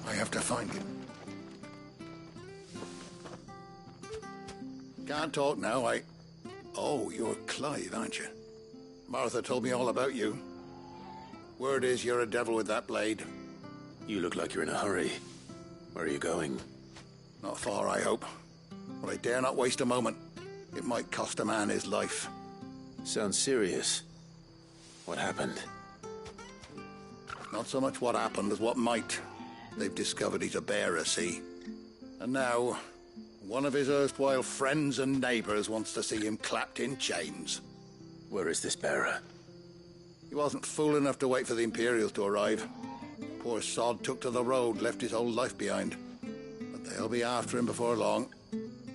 I have to find him. Can't talk now, Oh, you're Clive, aren't you? Martha told me all about you. Word is you're a devil with that blade. You look like you're in a hurry. Where are you going? Not far, I hope. But I dare not waste a moment. It might cost a man his life. Sounds serious. What happened? Not so much what happened as what might. They've discovered he's a bearer, see? And now, one of his erstwhile friends and neighbors wants to see him clapped in chains. Where is this bearer? He wasn't fool enough to wait for the Imperials to arrive. Poor sod took to the road, left his whole life behind. But they'll be after him before long.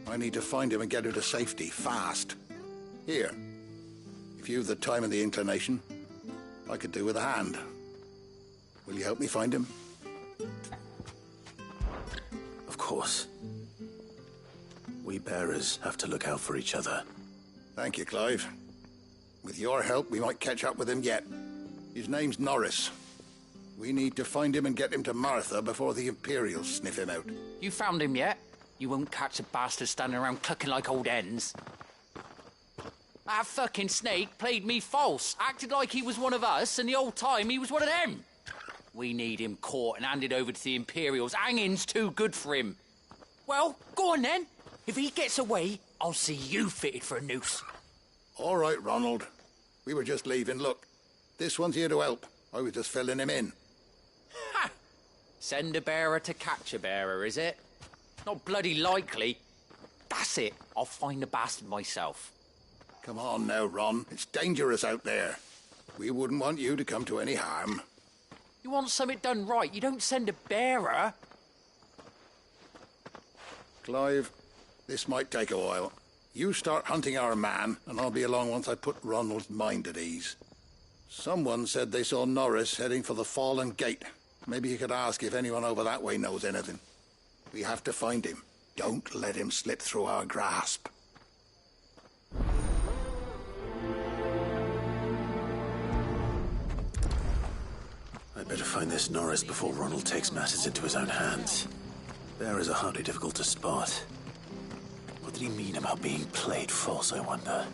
I need to find him and get him to safety, fast. Here, if you've the time and the inclination, I could do with a hand. Will you help me find him? Of course. We bearers have to look out for each other. Thank you, Clive. With your help, we might catch up with him yet. His name's Norris. We need to find him and get him to Martha before the Imperials sniff him out. You found him yet? You won't catch a bastard standing around clucking like old hens. That fucking snake played me false, acted like he was one of us, and the whole time he was one of them. We need him caught and handed over to the Imperials. Hanging's too good for him. Well, go on then. If he gets away, I'll see you fitted for a noose. All right, Ronald. We were just leaving. Look, this one's here to help. I was just filling him in. Ha! Send a bearer to catch a bearer, is it? Not bloody likely. That's it. I'll find the bastard myself. Come on now, Ron. It's dangerous out there. We wouldn't want you to come to any harm. You want something done right, you don't send a bearer. Clive, this might take a while. You start hunting our man, and I'll be along once I put Ronald's mind at ease. Someone said they saw Norris heading for the Fallen Gate. Maybe you could ask if anyone over that way knows anything. We have to find him. Don't let him slip through our grasp. I'd better find this Norris before Ronald takes matters into his own hands. Bearers are hardly difficult to spot. What did he mean about being played false, I wonder?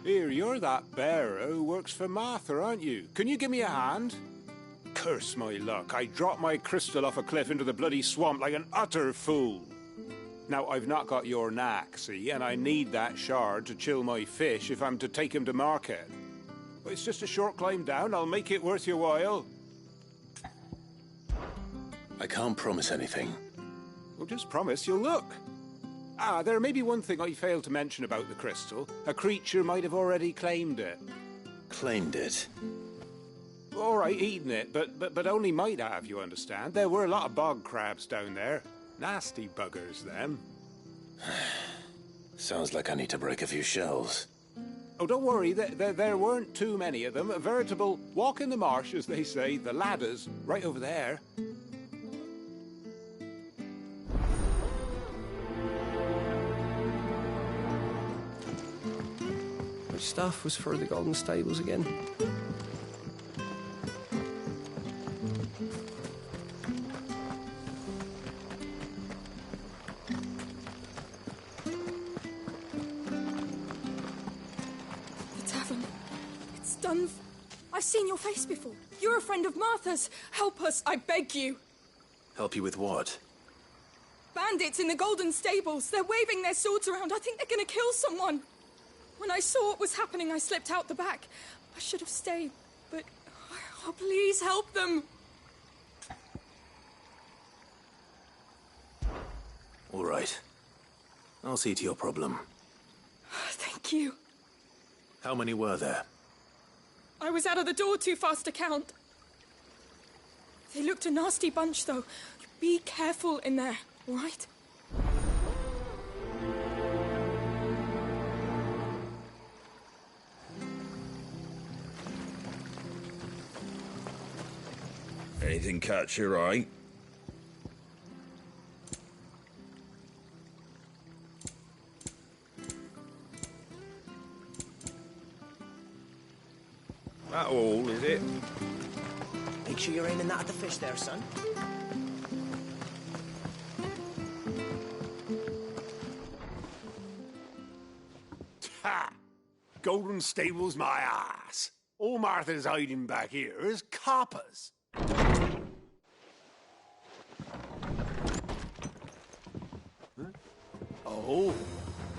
Here, you're that bearer who works for Martha, aren't you? Can you give me a hand? Curse my luck, I dropped my crystal off a cliff into the bloody swamp like an utter fool. Now, I've not got your knack, see, and I need that shard to chill my fish if I'm to take him to market. But it's just a short climb down, I'll make it worth your while. I can't promise anything. Well, just promise you'll look. Ah, there may be one thing I failed to mention about the crystal. A creature might have already claimed it. Claimed it? All right, eaten it, but only might have, you understand. There were a lot of bog crabs down there. Nasty buggers, them. Sounds like I need to break a few shells. Oh, don't worry, there weren't too many of them. A veritable walk in the marsh, as they say, the ladders, right over there. Which staff was for the Golden Stables again? I've seen your face before. You're a friend of Martha's. Help us, I beg you. Help you with what? Bandits in the Golden Stables. They're waving their swords around. I think they're going to kill someone. When I saw what was happening, I slipped out the back. I should have stayed, but... Oh, please help them. All right. I'll see to your problem. Thank you. How many were there? I was out of the door too fast to count. They looked a nasty bunch, though. Be careful in there, all right? Anything catch your eye? That'll all, is it? Make sure you're aiming that at the fish there, son. Ha! Golden Stable's my ass. All Martha's hiding back here is coppers. Huh? Oh,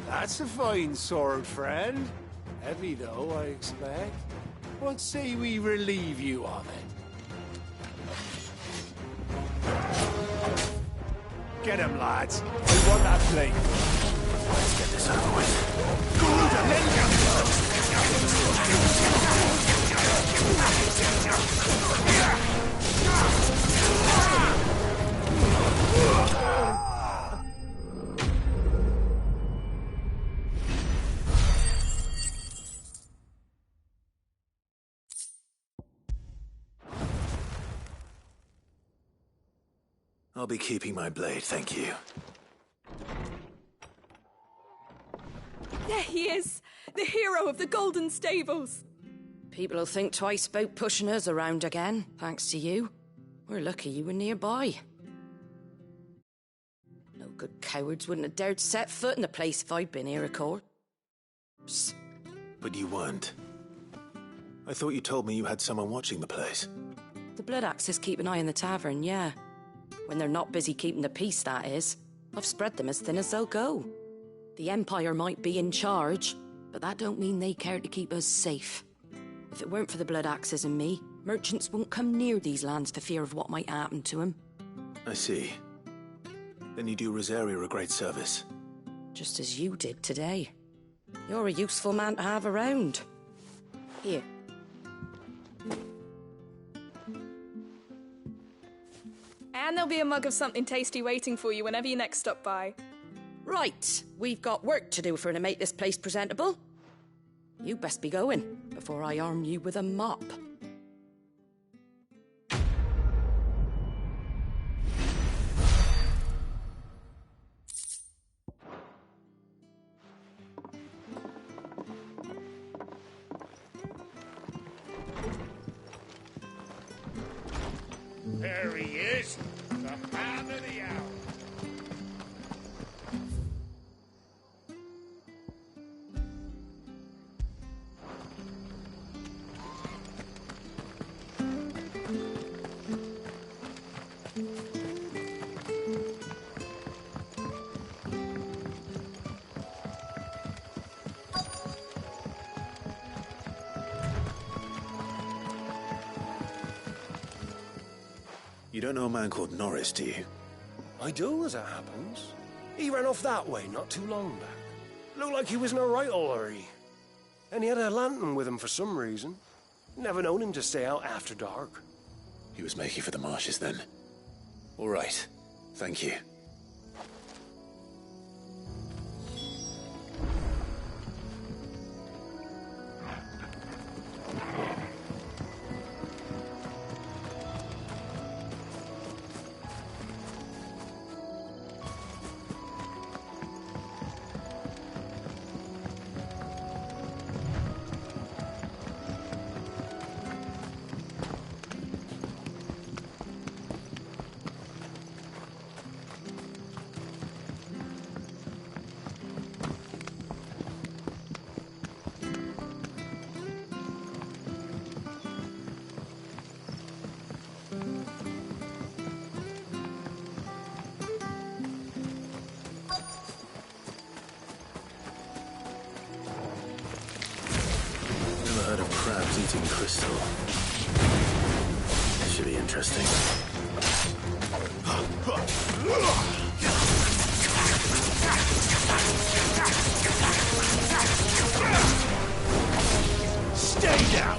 that's a fine sword, friend. Heavy, though, I expect. What say we relieve you of it? Get him, lads. We want that plate. Let's get this over with. I'll be keeping my blade, thank you. There he is! The hero of the Golden Stables! People will think twice about pushing us around again, thanks to you. We're lucky you were nearby. No good cowards wouldn't have dared set foot in the place if I'd been here, of course. But you weren't. I thought you told me you had someone watching the place. The Blood Axes keep an eye on the tavern, yeah. When they're not busy keeping the peace, that is. I've spread them as thin as they'll go. The Empire might be in charge, but that don't mean they care to keep us safe. If it weren't for the Blood Axes and me, merchants won't come near these lands for fear of what might happen to them. I see. Then you do Rosaria a great service. Just as you did today. You're a useful man to have around. Here. And there'll be a mug of something tasty waiting for you whenever you next stop by. Right, we've got work to do for to make this place presentable. You best be going, before I arm you with a mop. There he is, the man of the hour. You don't know a man called Norris, do you? I do, as it happens. He ran off that way not too long back. Looked like he was in a right hurry. And he had a lantern with him for some reason. Never known him to stay out after dark. He was making for the marshes then. All right. Thank you. Eating crystal. This should be interesting. Stay down!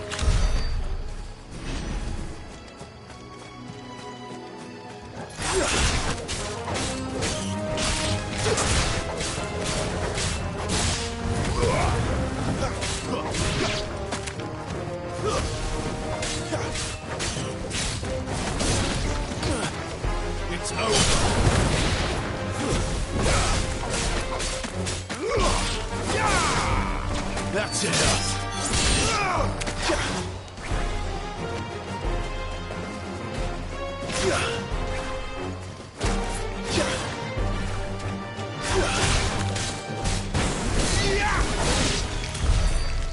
It's over.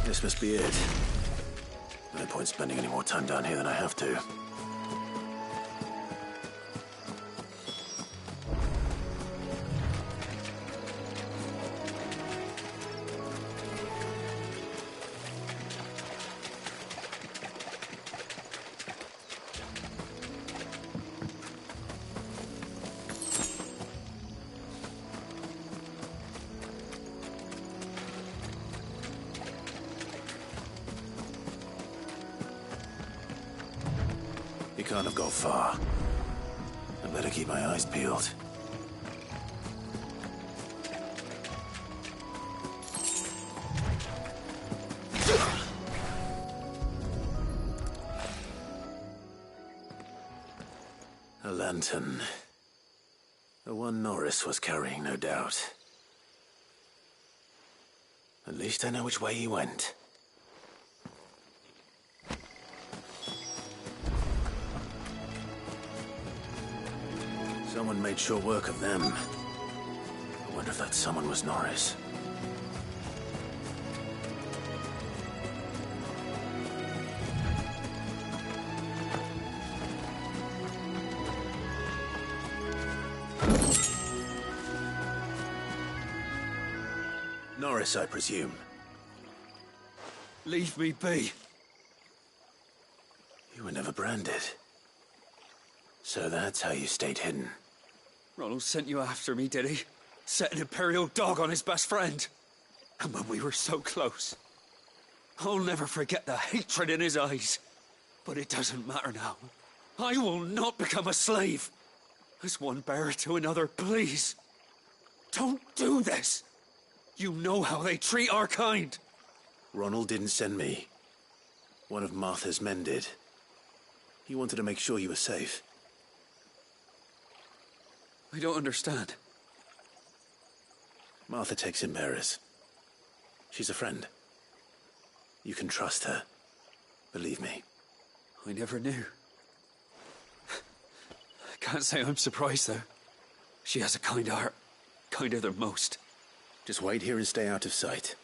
This must be it. No point spending any more time down here than I have to. He can't have got far. I better keep my eyes peeled. A lantern. The one Norris was carrying, no doubt. At least I know which way he went. Someone made short work of them. I wonder if that someone was Norris. Norris, I presume. Leave me be. You were never branded. So that's how you stayed hidden. Ronald sent you after me, did he? Set an Imperial dog on his best friend. And when we were so close. I'll never forget the hatred in his eyes. But it doesn't matter now. I will not become a slave. As one bearer to another, please. Don't do this. You know how they treat our kind. Ronald didn't send me. One of Martha's men did. He wanted to make sure you were safe. I don't understand. Martha takes in bearers. She's a friend. You can trust her. Believe me. I never knew. I can't say I'm surprised, though. She has a kind heart. Kinder than most. Just wait here and stay out of sight.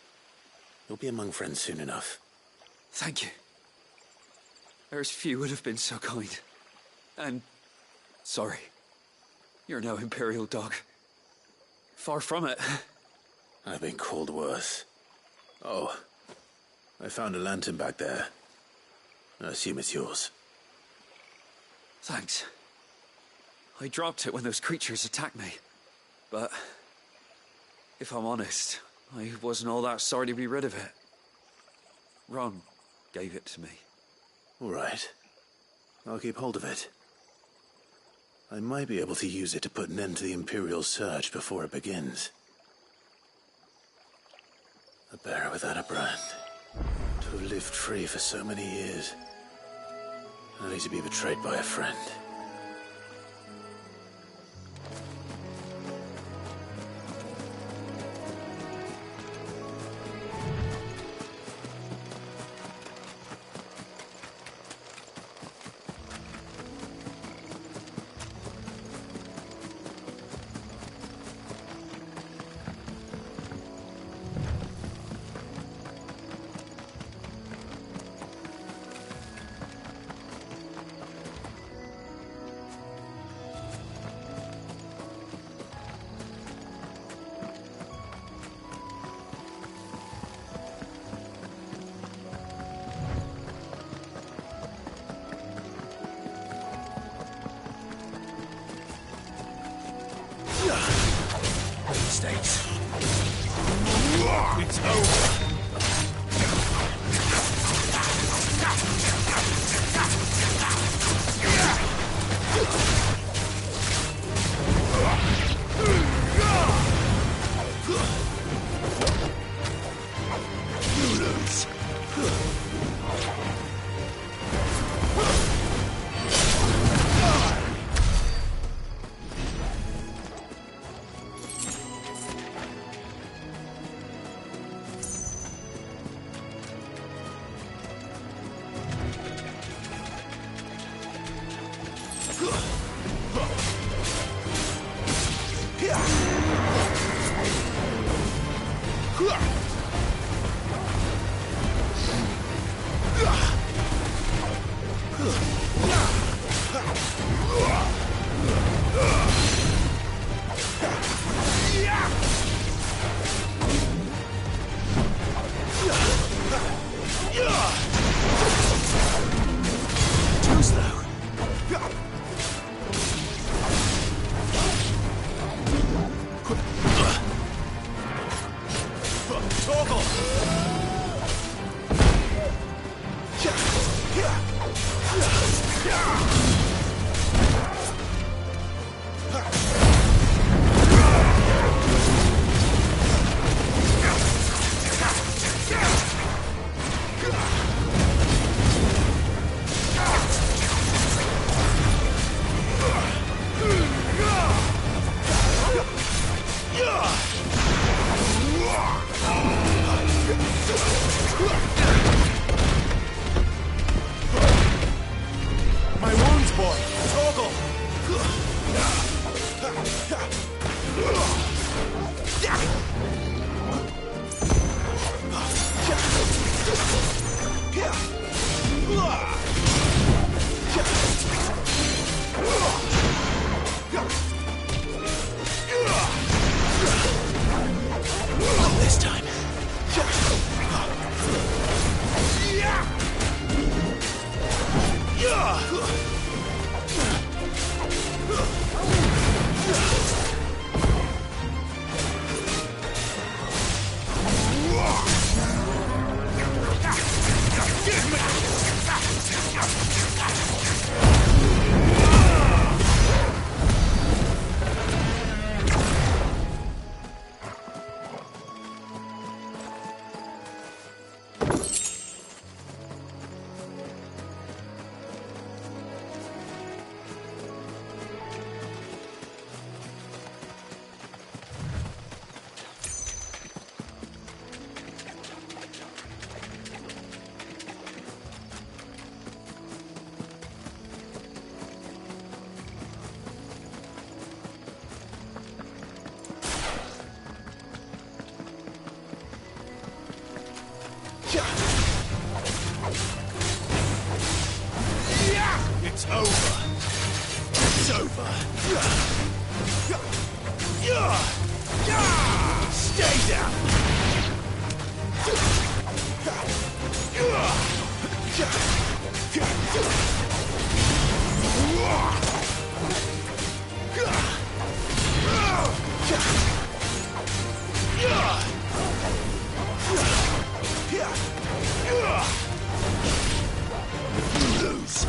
You'll be among friends soon enough. Thank you. There's few would have been so kind. And... sorry. You're no Imperial dog. Far from it. I've been called worse. Oh, I found a lantern back there. I assume it's yours. Thanks. I dropped it when those creatures attacked me. But... if I'm honest, I wasn't all that sorry to be rid of it. Ron gave it to me. All right. I'll keep hold of it. I might be able to use it to put an end to the Imperial surge before it begins. A bearer without a brand. To have lived free for so many years. Only to be betrayed by a friend. Mistakes. It's over. It's over. It's over. Stay down. Lose.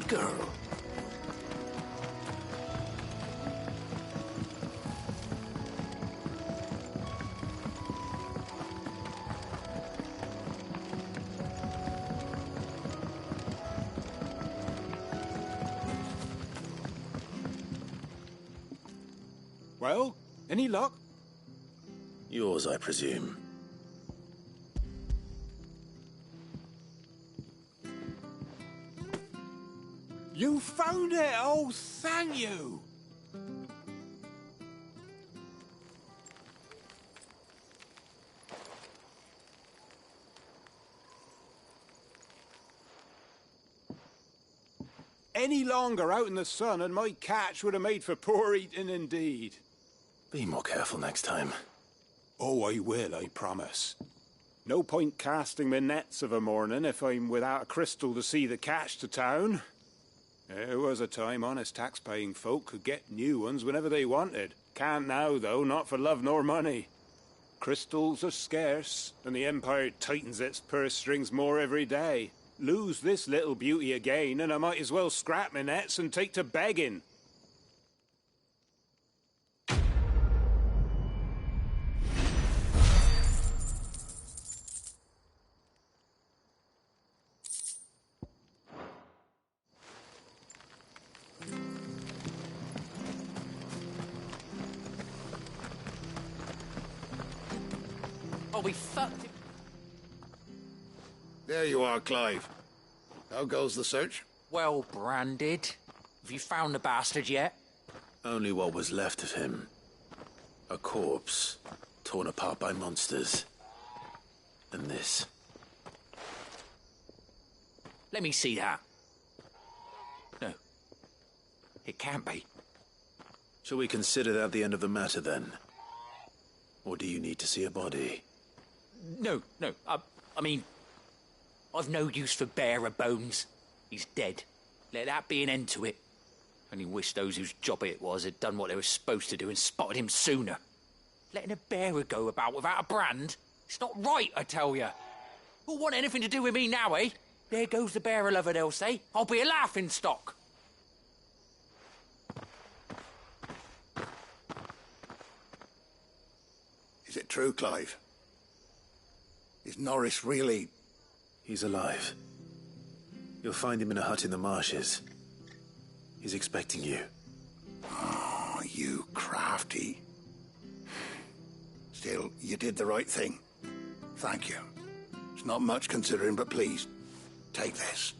Good girl. Well, any luck? Yours, I presume. You found it! Oh, thank you! Any longer out in the sun and my catch would have made for poor eating indeed. Be more careful next time. Oh, I will, I promise. No point casting my nets of a morning if I'm without a crystal to see the catch to town. There was a time honest tax-paying folk could get new ones whenever they wanted. Can't now, though, not for love nor money. Crystals are scarce, and the Empire tightens its purse strings more every day. Lose this little beauty again, and I might as well scrap my nets and take to begging. Oh, we fucked it. There you are, Clive. How goes the search? Well branded. Have you found the bastard yet? Only what was left of him. A corpse, torn apart by monsters. And this. Let me see that. No. It can't be. Shall we consider that the end of the matter, then? Or do you need to see a body? No. I mean, I've no use for bearer bones. He's dead. Let that be an end to it. Only wish those whose job it was had done what they were supposed to do and spotted him sooner. Letting a bearer go about without a brand? It's not right, I tell you. Who'll want anything to do with me now, eh? There goes the bearer lover, they'll say. I'll be a laughing stock. Is it true, Clive? Is Norris really... He's alive. You'll find him in a hut in the marshes. He's expecting you. Oh, you crafty. Still, you did the right thing. Thank you. It's not much considering, but please, take this.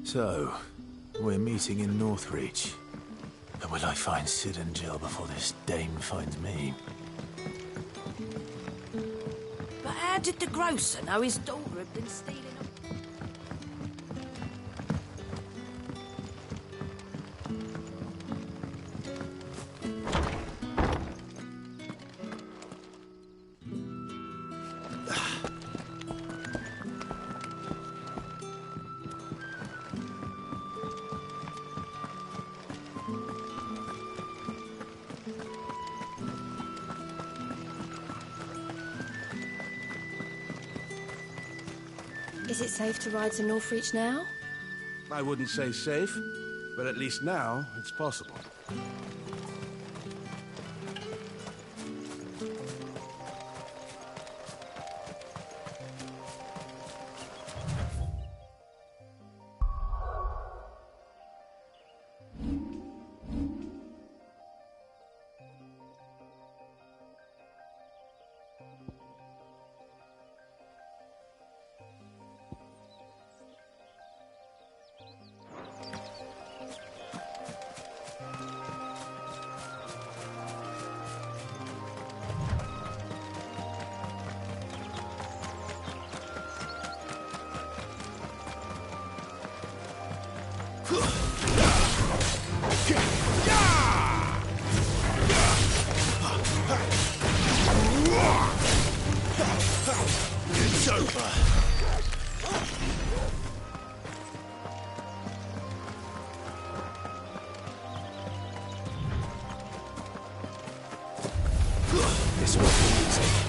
So, we're meeting in Northreach. But will I find Sid and Jill before this dame finds me? But how did the grocer know his daughter had been stealing them? Is it safe to ride to Northreach now? I wouldn't say safe, but at least now it's possible. It's over. This won't be easy.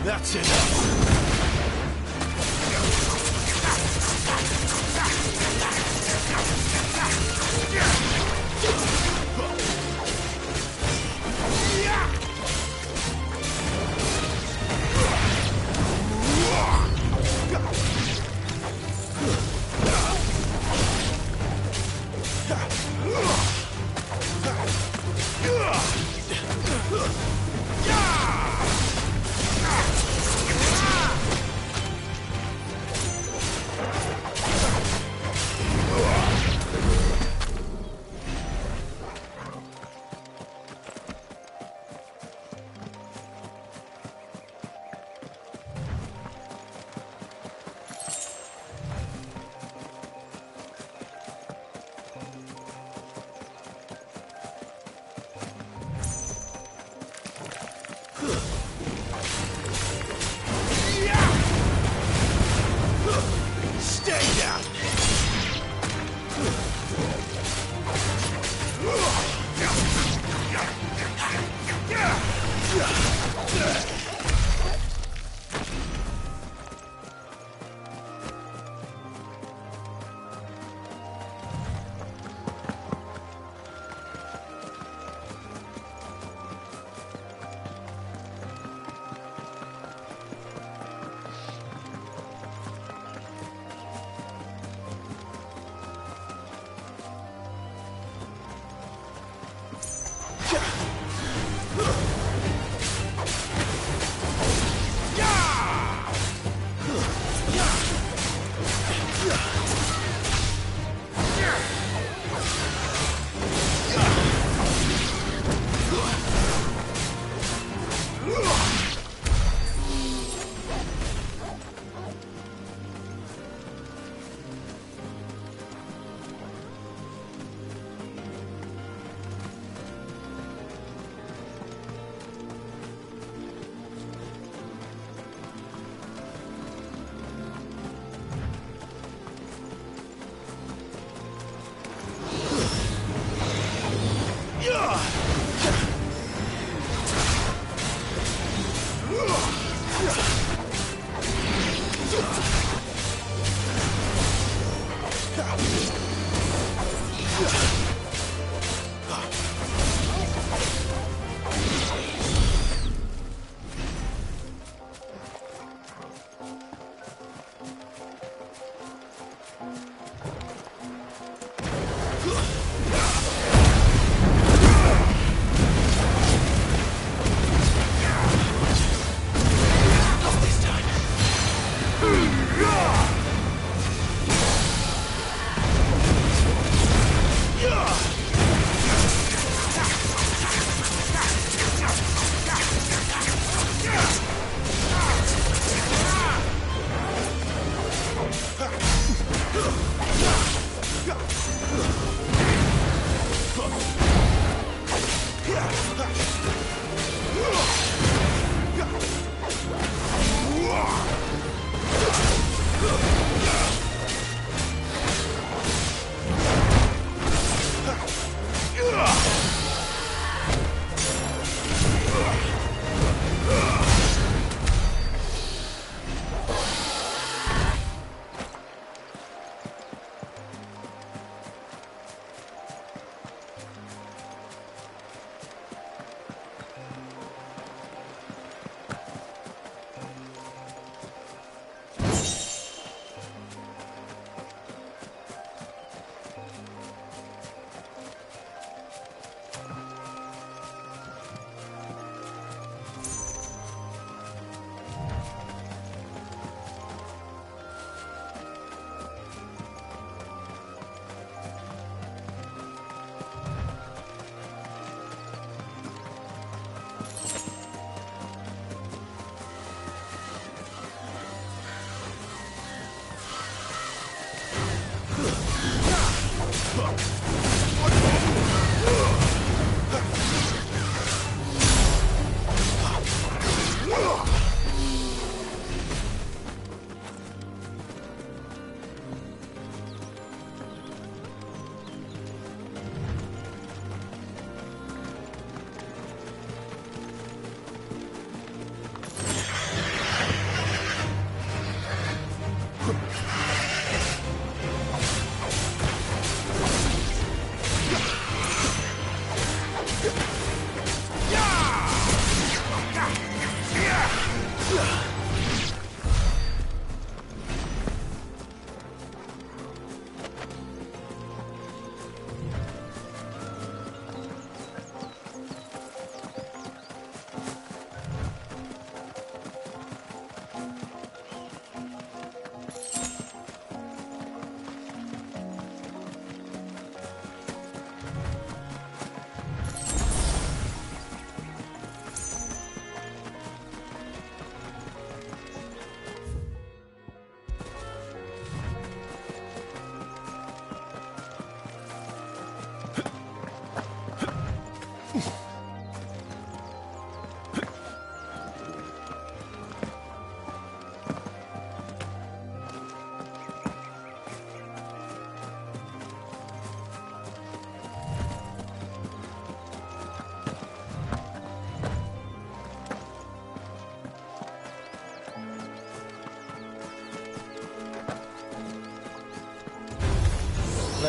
That's enough.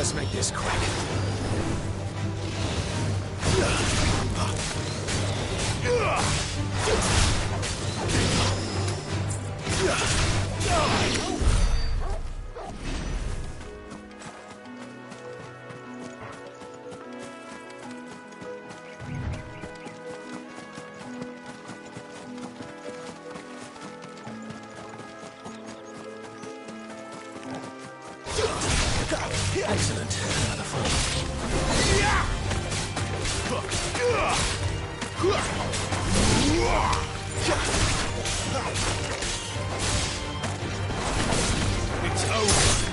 Let's make this quick. Excellent. Another fall. It's over.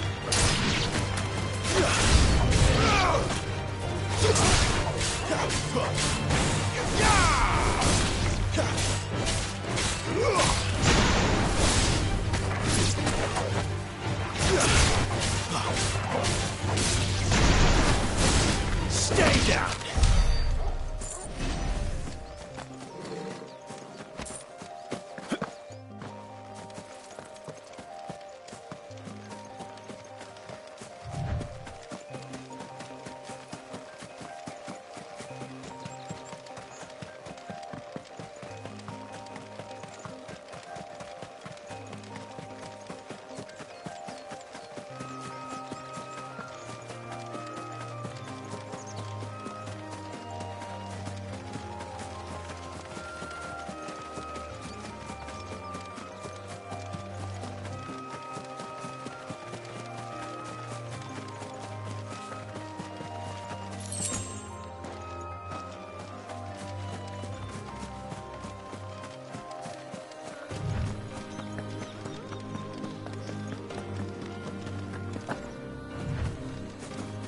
Stay down!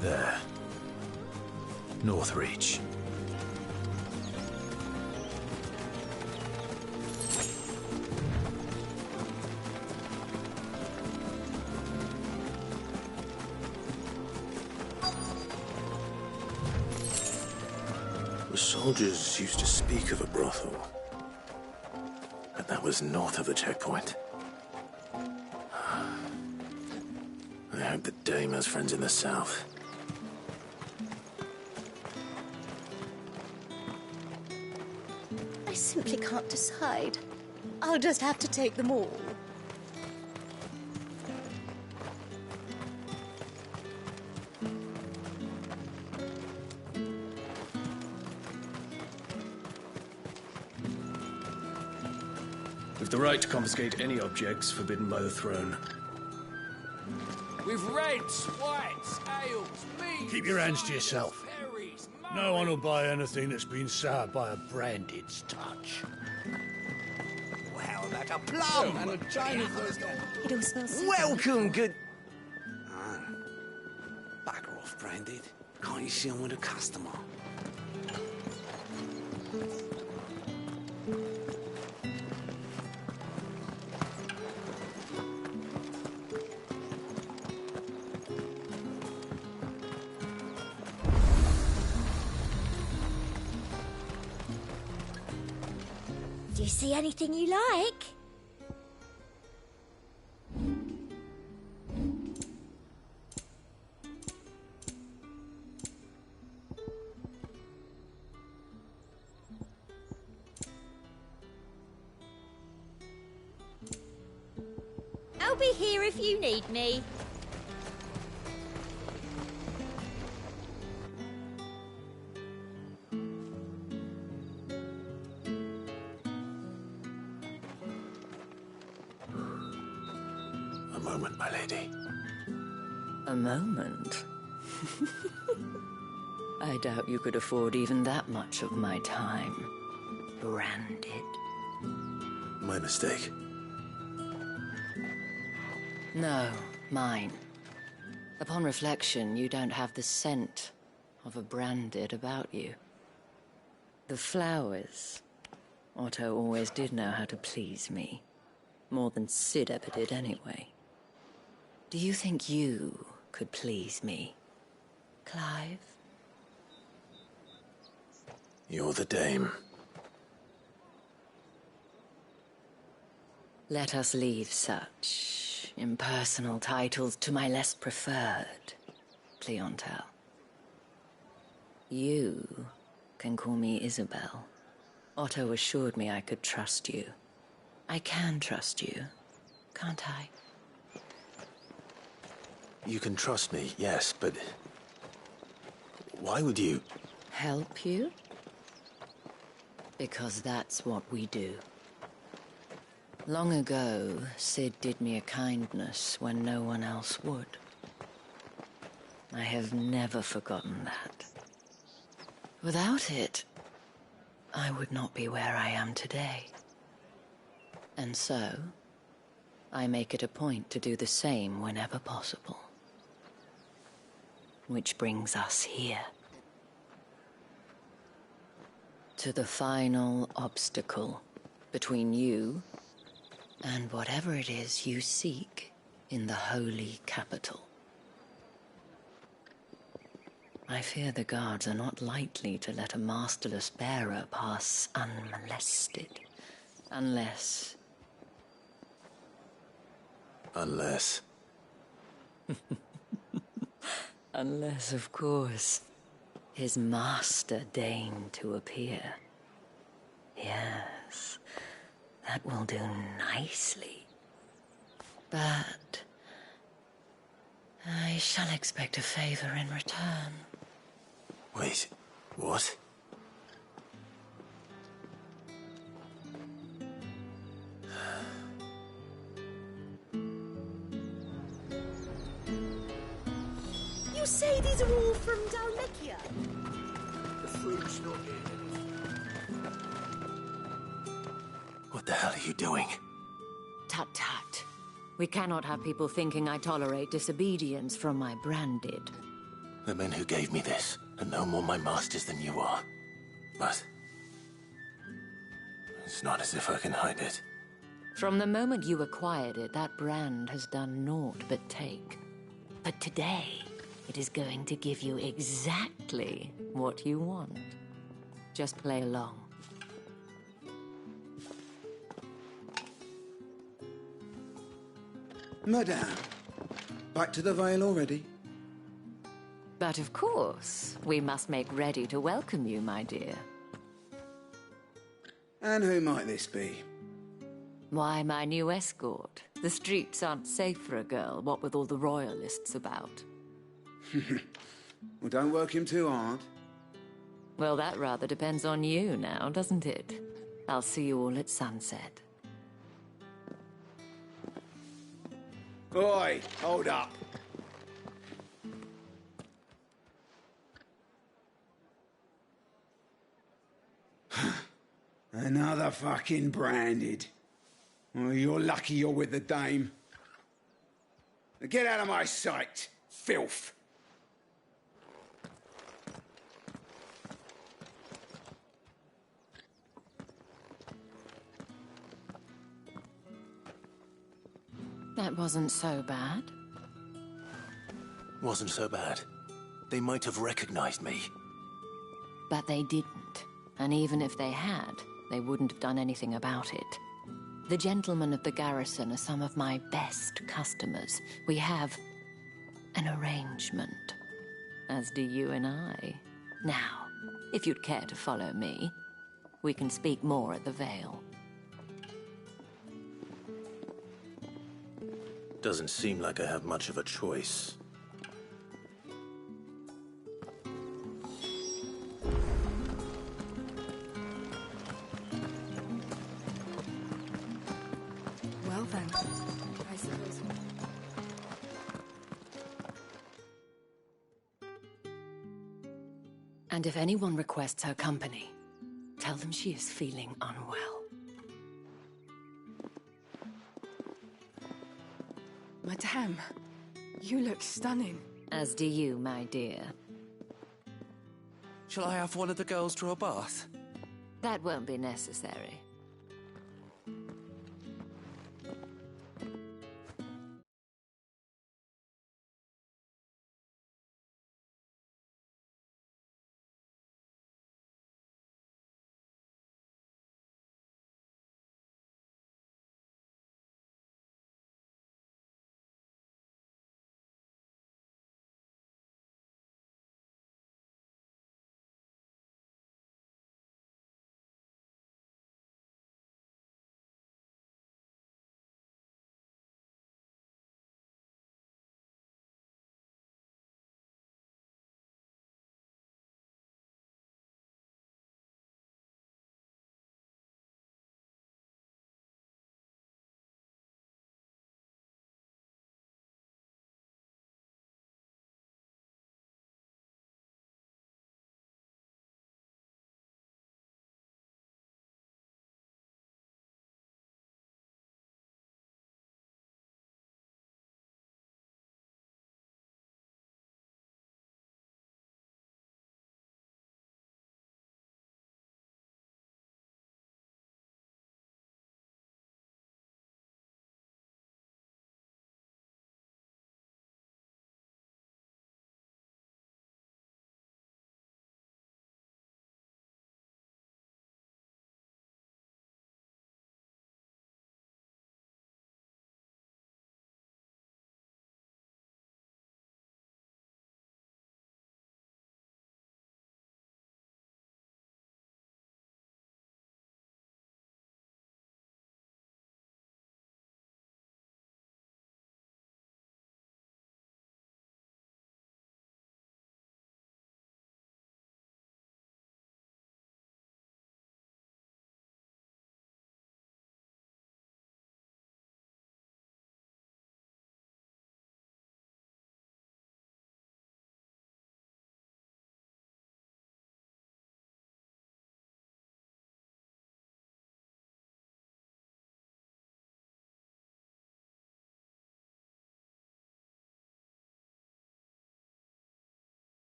There. North Reach. The soldiers used to speak of a brothel, but that was north of the checkpoint. I hope that Dame has friends in the south. I simply can't decide. I'll just have to take them all. We've the right to confiscate any objects forbidden by the throne. With reds, whites, ales, meats... Keep your hands to yourself. Berries, No one will buy anything that's been soured by a branded's touch. Wow, like a plum! and a China first. It all smells so Welcome, good... Bugger off, Branded. Can't you see I'm with a customer? Do you see anything you like? I'll be here if you need me. A moment, my lady. A moment? I doubt you could afford even that much of my time. Branded. My mistake. No, mine. Upon reflection, you don't have the scent of a branded about you. The flowers. Otto always did know how to please me. More than Sid ever did anyway. Do you think you could please me, Clive? You're the Dame. Let us leave such impersonal titles to my less preferred clientele. You can call me Isabel. Otto assured me I could trust you. I can trust you, can't I? You can trust me, yes, but... why would you... Help you? Because that's what we do. Long ago, Sid did me a kindness when no one else would. I have never forgotten that. Without it, I would not be where I am today. And so, I make it a point to do the same whenever possible. Which brings us here. To the final obstacle between you and whatever it is you seek in the holy capital. I fear the guards are not likely to let a masterless bearer pass unmolested. Unless... Unless... Unless, of course, his master deigned to appear. Yes, that will do nicely. But... I shall expect a favor in return. Wait, what? You say these are all from Dalmekia? The fruit's not in. What the hell are you doing? Tut-tut. We cannot have people thinking I tolerate disobedience from my branded. The men who gave me this are no more my masters than you are. But... it's not as if I can hide it. From the moment you acquired it, that brand has done naught but take. But today, it is going to give you exactly what you want. Just play along. Madame, back to the Vale already? But of course, we must make ready to welcome you, my dear. And who might this be? Why, my new escort. The streets aren't safe for a girl, what with all the royalists about. Well, don't work him too hard. Well, that rather depends on you now, doesn't it? I'll see you all at sunset. Oi, hold up. Another fucking branded. Well, you're lucky you're with the dame. Now get out of my sight, filth. That wasn't so bad. Wasn't so bad. They might have recognized me. But they didn't. And even if they had, they wouldn't have done anything about it. The gentlemen of the garrison are some of my best customers. We have an arrangement, as do you and I. Now, if you'd care to follow me, we can speak more at the Vale. Doesn't seem like I have much of a choice. Well then, I suppose. And if anyone requests her company, tell them she is feeling unwell. Madame, you look stunning. As do you, my dear. Shall I have one of the girls draw a bath? That won't be necessary.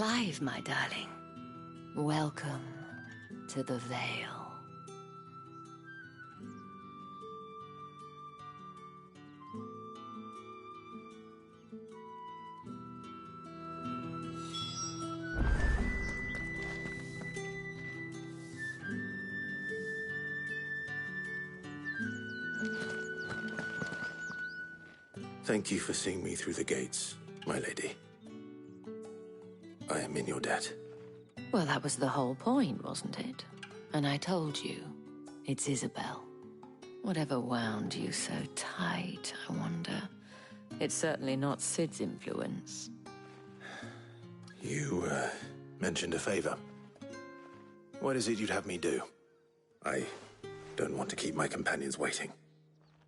Clive, my darling. Welcome to the Vale. Thank you for seeing me through the gates, my lady. I am in your debt. Well, that was the whole point, wasn't it? And I told you, it's Isabel. Whatever wound you so tight, I wonder. It's certainly not Sid's influence. You, mentioned a favor. What is it you'd have me do? I don't want to keep my companions waiting.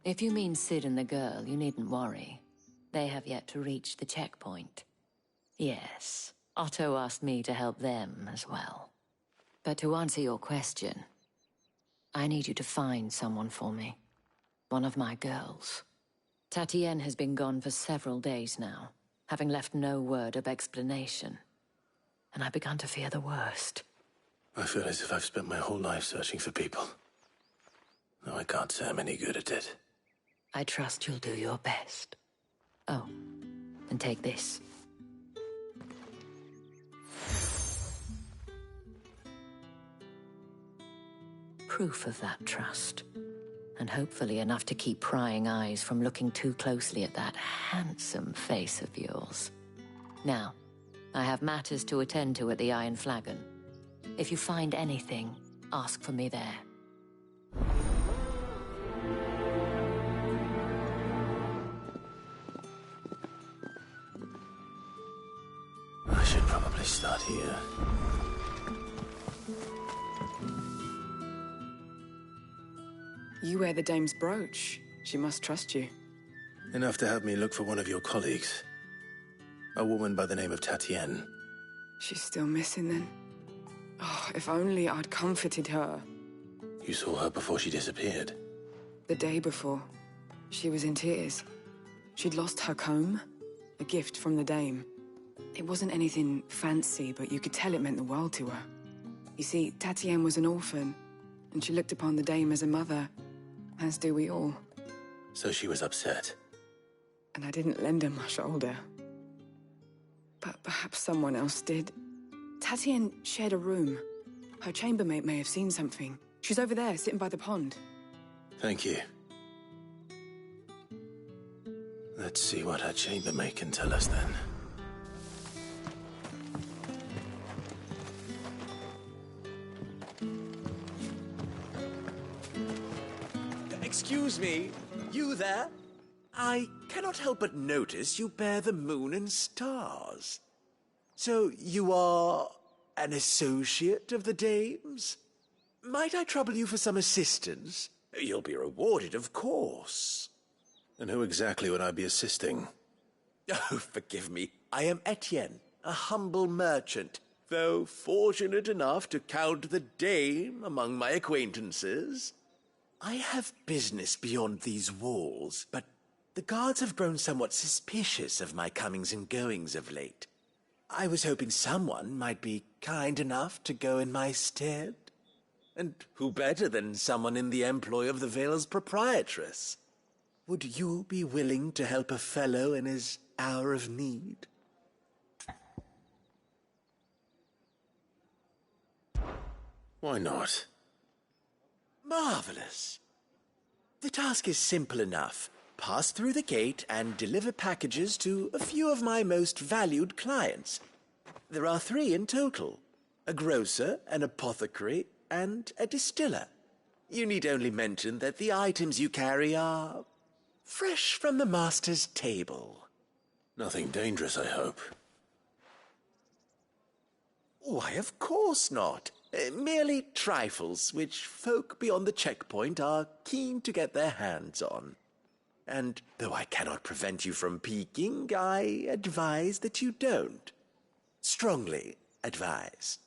If you mean Sid and the girl, you needn't worry. They have yet to reach the checkpoint. Yes, Otto asked me to help them as well. But to answer your question, I need you to find someone for me. One of my girls. Tatienne has been gone for several days now, having left no word of explanation. And I began to fear the worst. I feel as if I've spent my whole life searching for people. Though I can't say I'm any good at it. I trust you'll do your best. Oh, and take this. Proof of that trust. And hopefully enough to keep prying eyes from looking too closely at that handsome face of yours. Now, I have matters to attend to at the Iron Flagon. If you find anything, ask for me there. I should probably start here. You wear the dame's brooch. She must trust you. Enough to have me look for one of your colleagues. A woman by the name of Tatienne. She's still missing then. Oh, if only I'd comforted her. You saw her before she disappeared? The day before. She was in tears. She'd lost her comb, a gift from the dame. It wasn't anything fancy, but you could tell it meant the world to her. You see, Tatienne was an orphan, and she looked upon the dame as a mother, as do we all. So she was upset. And I didn't lend her my shoulder. But perhaps someone else did. Tatienne shared a room. Her chambermaid may have seen something. She's over there, sitting by the pond. Thank you. Let's see what her chambermaid can tell us then. Excuse me, you there? I cannot help but notice you bear the moon and stars. So you are an associate of the dame's? Might I trouble you for some assistance? You'll be rewarded, of course. And who exactly would I be assisting? Oh, forgive me. I am Etienne, a humble merchant, though fortunate enough to count the dame among my acquaintances. I have business beyond these walls, but the guards have grown somewhat suspicious of my comings and goings of late. I was hoping someone might be kind enough to go in my stead. And who better than someone in the employ of the Vale's proprietress? Would you be willing to help a fellow in his hour of need? Why not? Marvelous. The task is simple enough. Pass through the gate and deliver packages to a few of my most valued clients. There are 3 in total. A grocer, an apothecary, and a distiller. You need only mention that the items you carry are fresh from the master's table. Nothing dangerous, I hope. Why, of course not. Merely trifles which folk beyond the checkpoint are keen to get their hands on. And though I cannot prevent you from peeking, I advise that you don't. Strongly advise.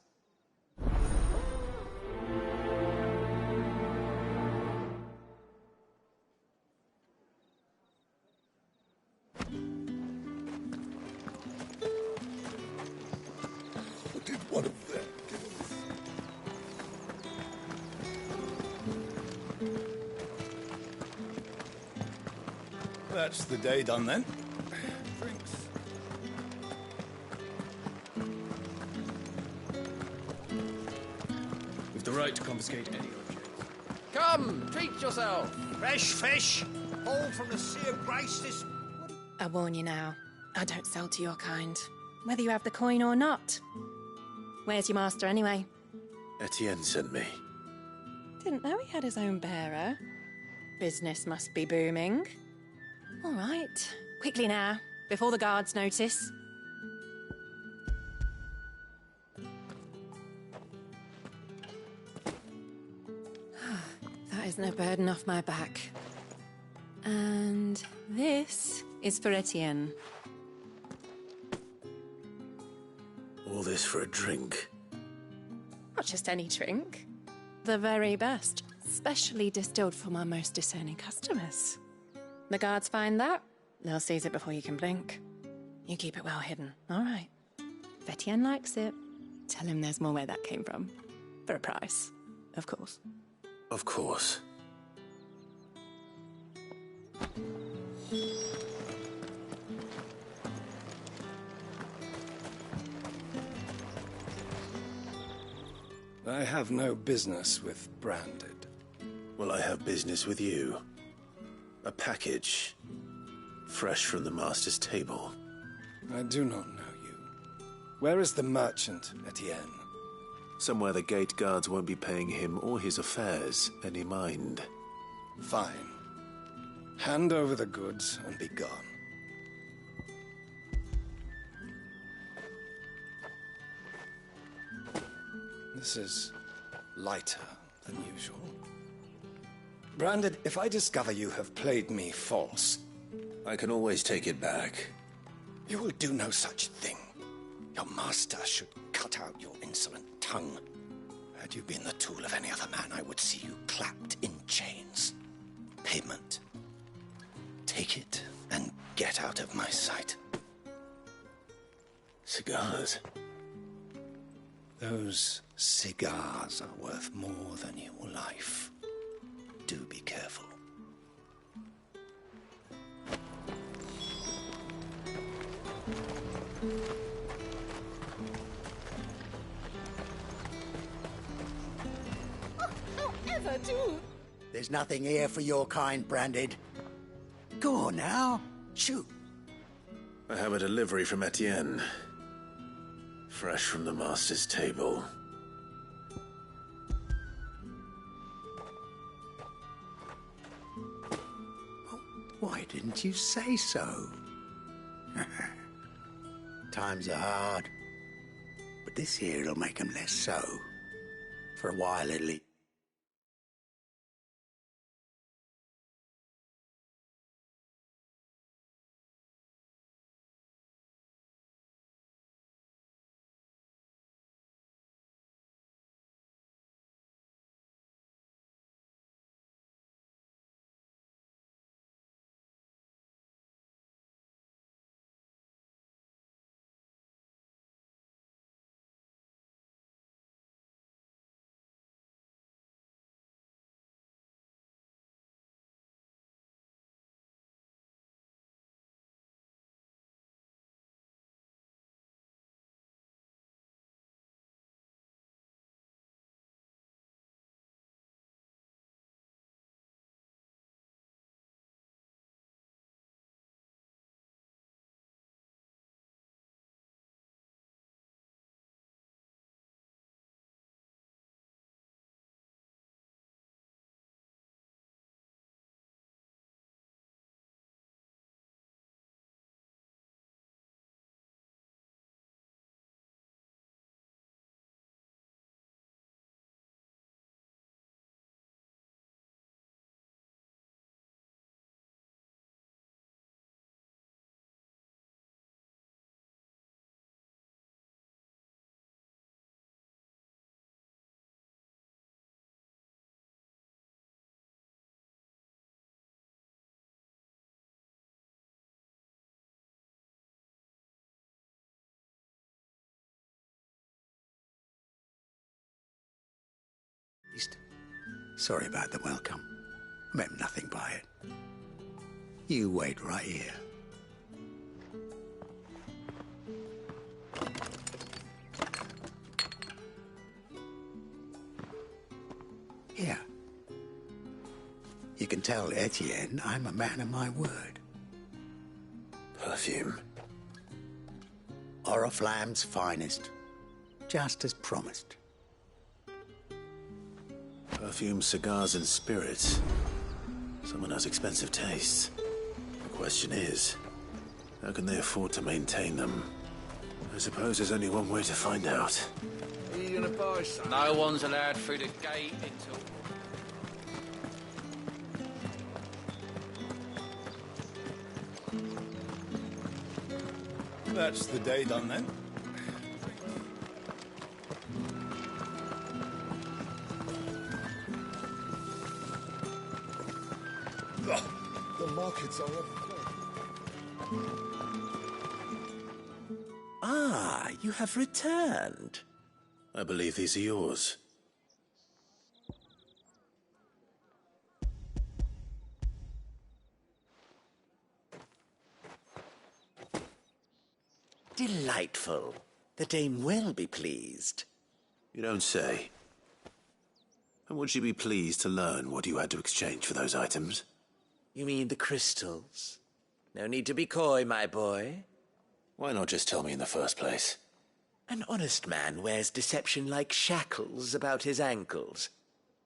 That's the day done then. Drinks. With the right to confiscate any object. Come, treat yourself. Fresh fish, all from the Sea of Grace this... I warn you now, I don't sell to your kind, whether you have the coin or not. Where's your master, anyway? Etienne sent me. Didn't know he had his own bearer. Business must be booming. All right, quickly now, before the guards notice. That isn't a burden off my back. And this is for Etienne. All this for a drink. Not just any drink. The very best, specially distilled for my most discerning customers. The guards find that, they'll seize it before you can blink. You keep it well hidden, all right? If Etienne likes it, tell him there's more where that came from. For a price, of course. Of course. I have no business with Branded. Well, I have business with you. A package. Fresh from the master's table. I do not know you. Where is the merchant, Etienne? Somewhere the gate guards won't be paying him or his affairs any mind. Fine. Hand over the goods and be gone. This is lighter than usual. Branded, if I discover you have played me false... I can always take it back. You will do no such thing. Your master should cut out your insolent tongue. Had you been the tool of any other man, I would see you clapped in chains. Payment. Take it and get out of my sight. Cigars. Those cigars are worth more than your life. Do be careful. However, do. There's nothing here for your kind, Branded. Go on now. Shoot. I have a delivery from Etienne. Fresh from the master's table. Why didn't you say so? Times are hard. But this here'll make 'em less so. For a while, at least. Sorry about the welcome. I meant nothing by it. You wait right here. Here. You can tell Etienne I'm a man of my word. Perfume. Oriflamme's finest. Just as promised. Perfume, cigars, and spirits. Someone has expensive tastes. The question is, how can they afford to maintain them? I suppose there's only one way to find out. Are you gonna buy some? No one's allowed through the gate until... That's the day done then. The markets are overflowing. Ah, you have returned. I believe these are yours. Delightful. The dame will be pleased. You don't say. And would she be pleased to learn what you had to exchange for those items? You mean the crystals? No need to be coy, my boy. Why not just tell me in the first place? An honest man wears deception like shackles about his ankles.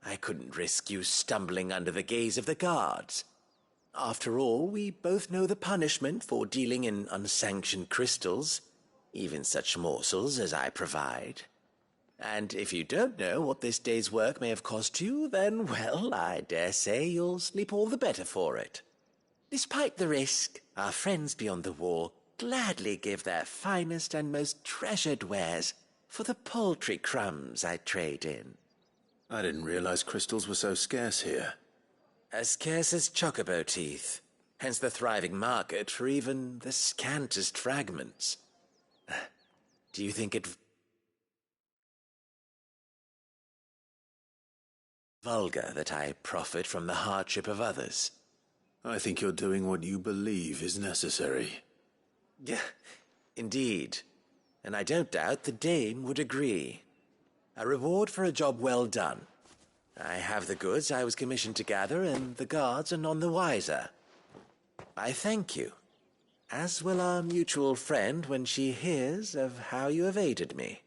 I couldn't risk you stumbling under the gaze of the guards. After all, we both know the punishment for dealing in unsanctioned crystals, even such morsels as I provide. And if you don't know what this day's work may have cost you, then, well, I dare say you'll sleep all the better for it. Despite the risk, our friends beyond the wall gladly give their finest and most treasured wares for the paltry crumbs I trade in. I didn't realize crystals were so scarce here. As scarce as chocobo teeth, hence the thriving market for even the scantest fragments. Do you think it vulgar that I profit from the hardship of others? I think you're doing what you believe is necessary. Yeah, indeed. And I don't doubt the dame would agree. A reward for a job well done. I have the goods I was commissioned to gather, and the guards are none the wiser. I thank you, as will our mutual friend when she hears of how you have aided me.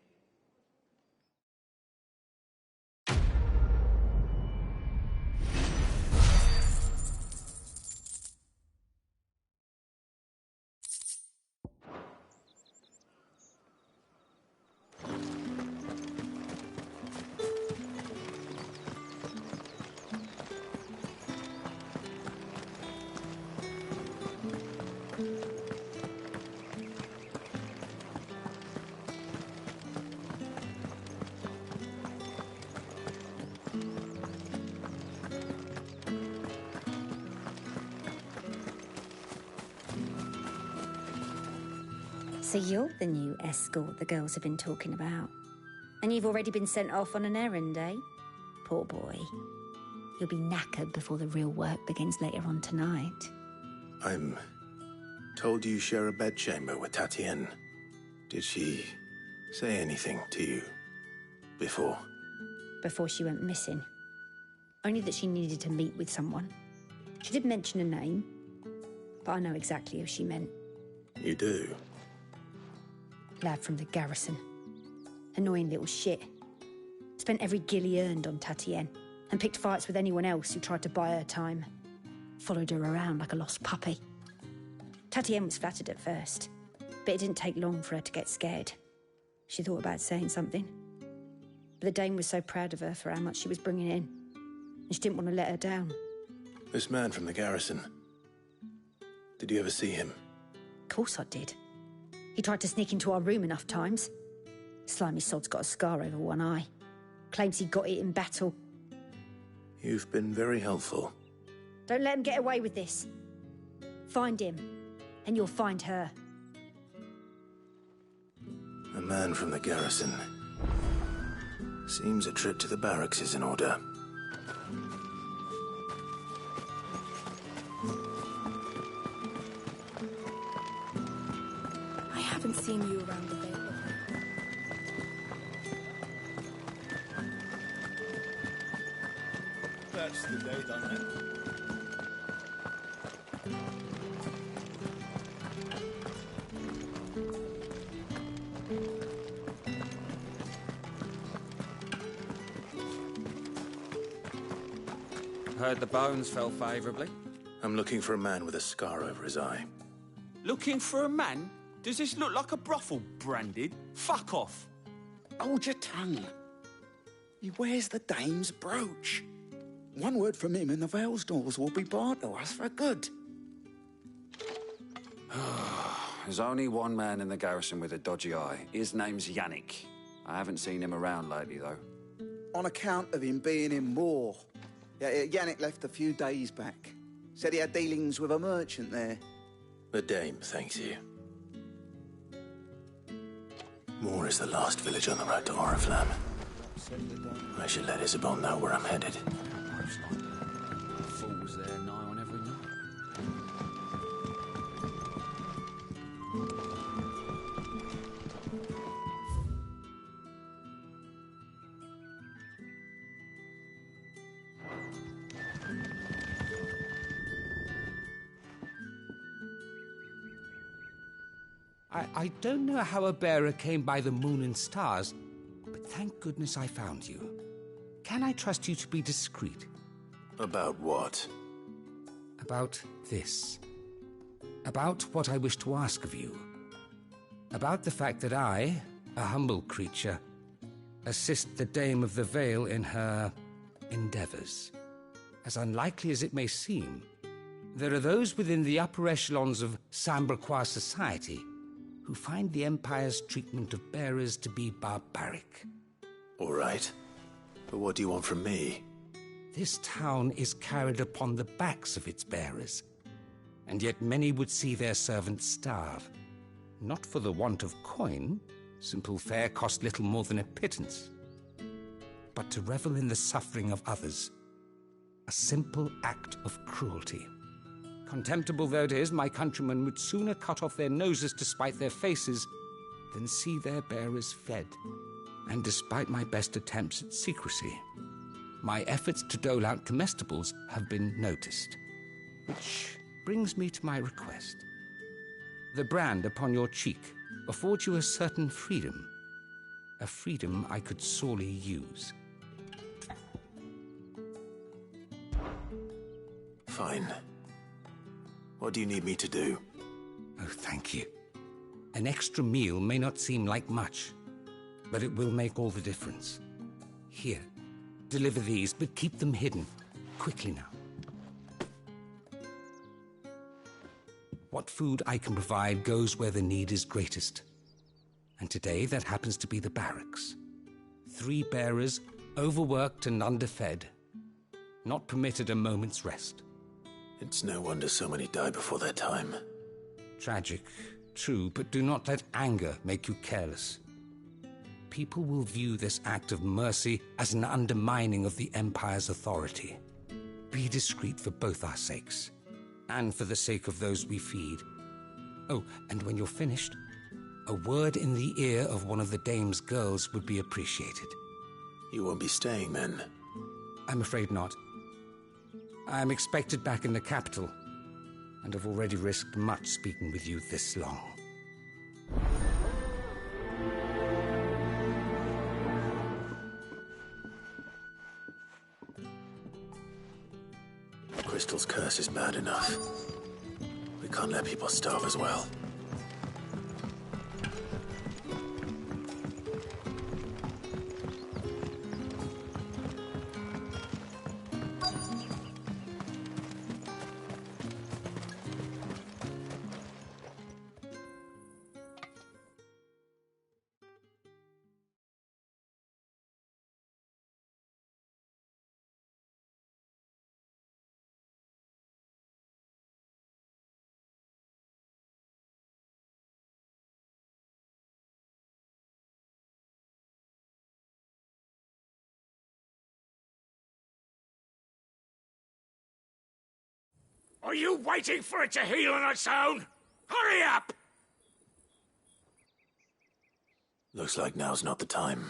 So you're the new escort the girls have been talking about. And you've already been sent off on an errand, eh? Poor boy. You'll be knackered before the real work begins later on tonight. I'm told you share a bedchamber with Tatienne. Did she say anything to you before? Before she went missing. Only that she needed to meet with someone. She did mention a name, but I know exactly who she meant. You do? Lad from the garrison. Annoying little shit. Spent every guil he earned on Tatienne, and picked fights with anyone else who tried to buy her time. Followed her around like a lost puppy. Tatienne was flattered at first, but it didn't take long for her to get scared. She thought about saying something. But the dame was so proud of her for how much she was bringing in, and she didn't want to let her down. This man from the garrison. Did you ever see him? Of course I did. He tried to sneak into our room enough times. Slimy sod's got a scar over one eye. Claims he got it in battle. You've been very helpful. Don't let him get away with this. Find him, and you'll find her. A man from the garrison. Seems a trip to the barracks is in order. seen you around the Vale before. That's the day, done it. Heard the bones fell favourably. I'm looking for a man with a scar over his eye. Looking for a man? Does this look like a brothel, Branded? Fuck off. Hold your tongue. He wears the dame's brooch. One word from him and the Vale's doors will be barred to us for good. There's only one man in the garrison with a dodgy eye. His name's Yannick. I haven't seen him around lately, though. On account of him being in war. Yeah, Yannick left a few days back. Said he had dealings with a merchant there. The dame thanks you. Moor is the last village on the road to Oriflamme. I should let Isabel know where I'm headed. Fools there nigh on every night. I don't know how a bearer came by the moon and stars, but thank goodness I found you. Can I trust you to be discreet? About what? About this. About what I wish to ask of you. About the fact that I, a humble creature, assist the Dame of the Vale in her endeavors. As unlikely as it may seem, there are those within the upper echelons of Samberquois society who find the Empire's treatment of bearers to be barbaric. All right. But what do you want from me? This town is carried upon the backs of its bearers, and yet many would see their servants starve. Not for the want of coin, simple fare cost little more than a pittance, but to revel in the suffering of others, a simple act of cruelty. Contemptible though it is, my countrymen would sooner cut off their noses to spite their faces than see their bearers fed. And despite my best attempts at secrecy, my efforts to dole out comestibles have been noticed. Which brings me to my request. The brand upon your cheek affords you a certain freedom, a freedom I could sorely use. Fine. What do you need me to do? Oh, thank you. An extra meal may not seem like much, but it will make all the difference. Here, deliver these, but keep them hidden. Quickly now. What food I can provide goes where the need is greatest. And today, that happens to be the barracks. 3 bearers, overworked and underfed, not permitted a moment's rest. It's no wonder so many die before their time. Tragic, true, but do not let anger make you careless. People will view this act of mercy as an undermining of the Empire's authority. Be discreet for both our sakes, and for the sake of those we feed. Oh, and when you're finished, a word in the ear of one of the Dame's girls would be appreciated. You won't be staying then? I'm afraid not. I'm expected back in the capital, and have already risked much speaking with you this long. Crystal's curse is bad enough. We can't let people starve as well. Are you waiting for it to heal on its own? Hurry up! Looks like now's not the time.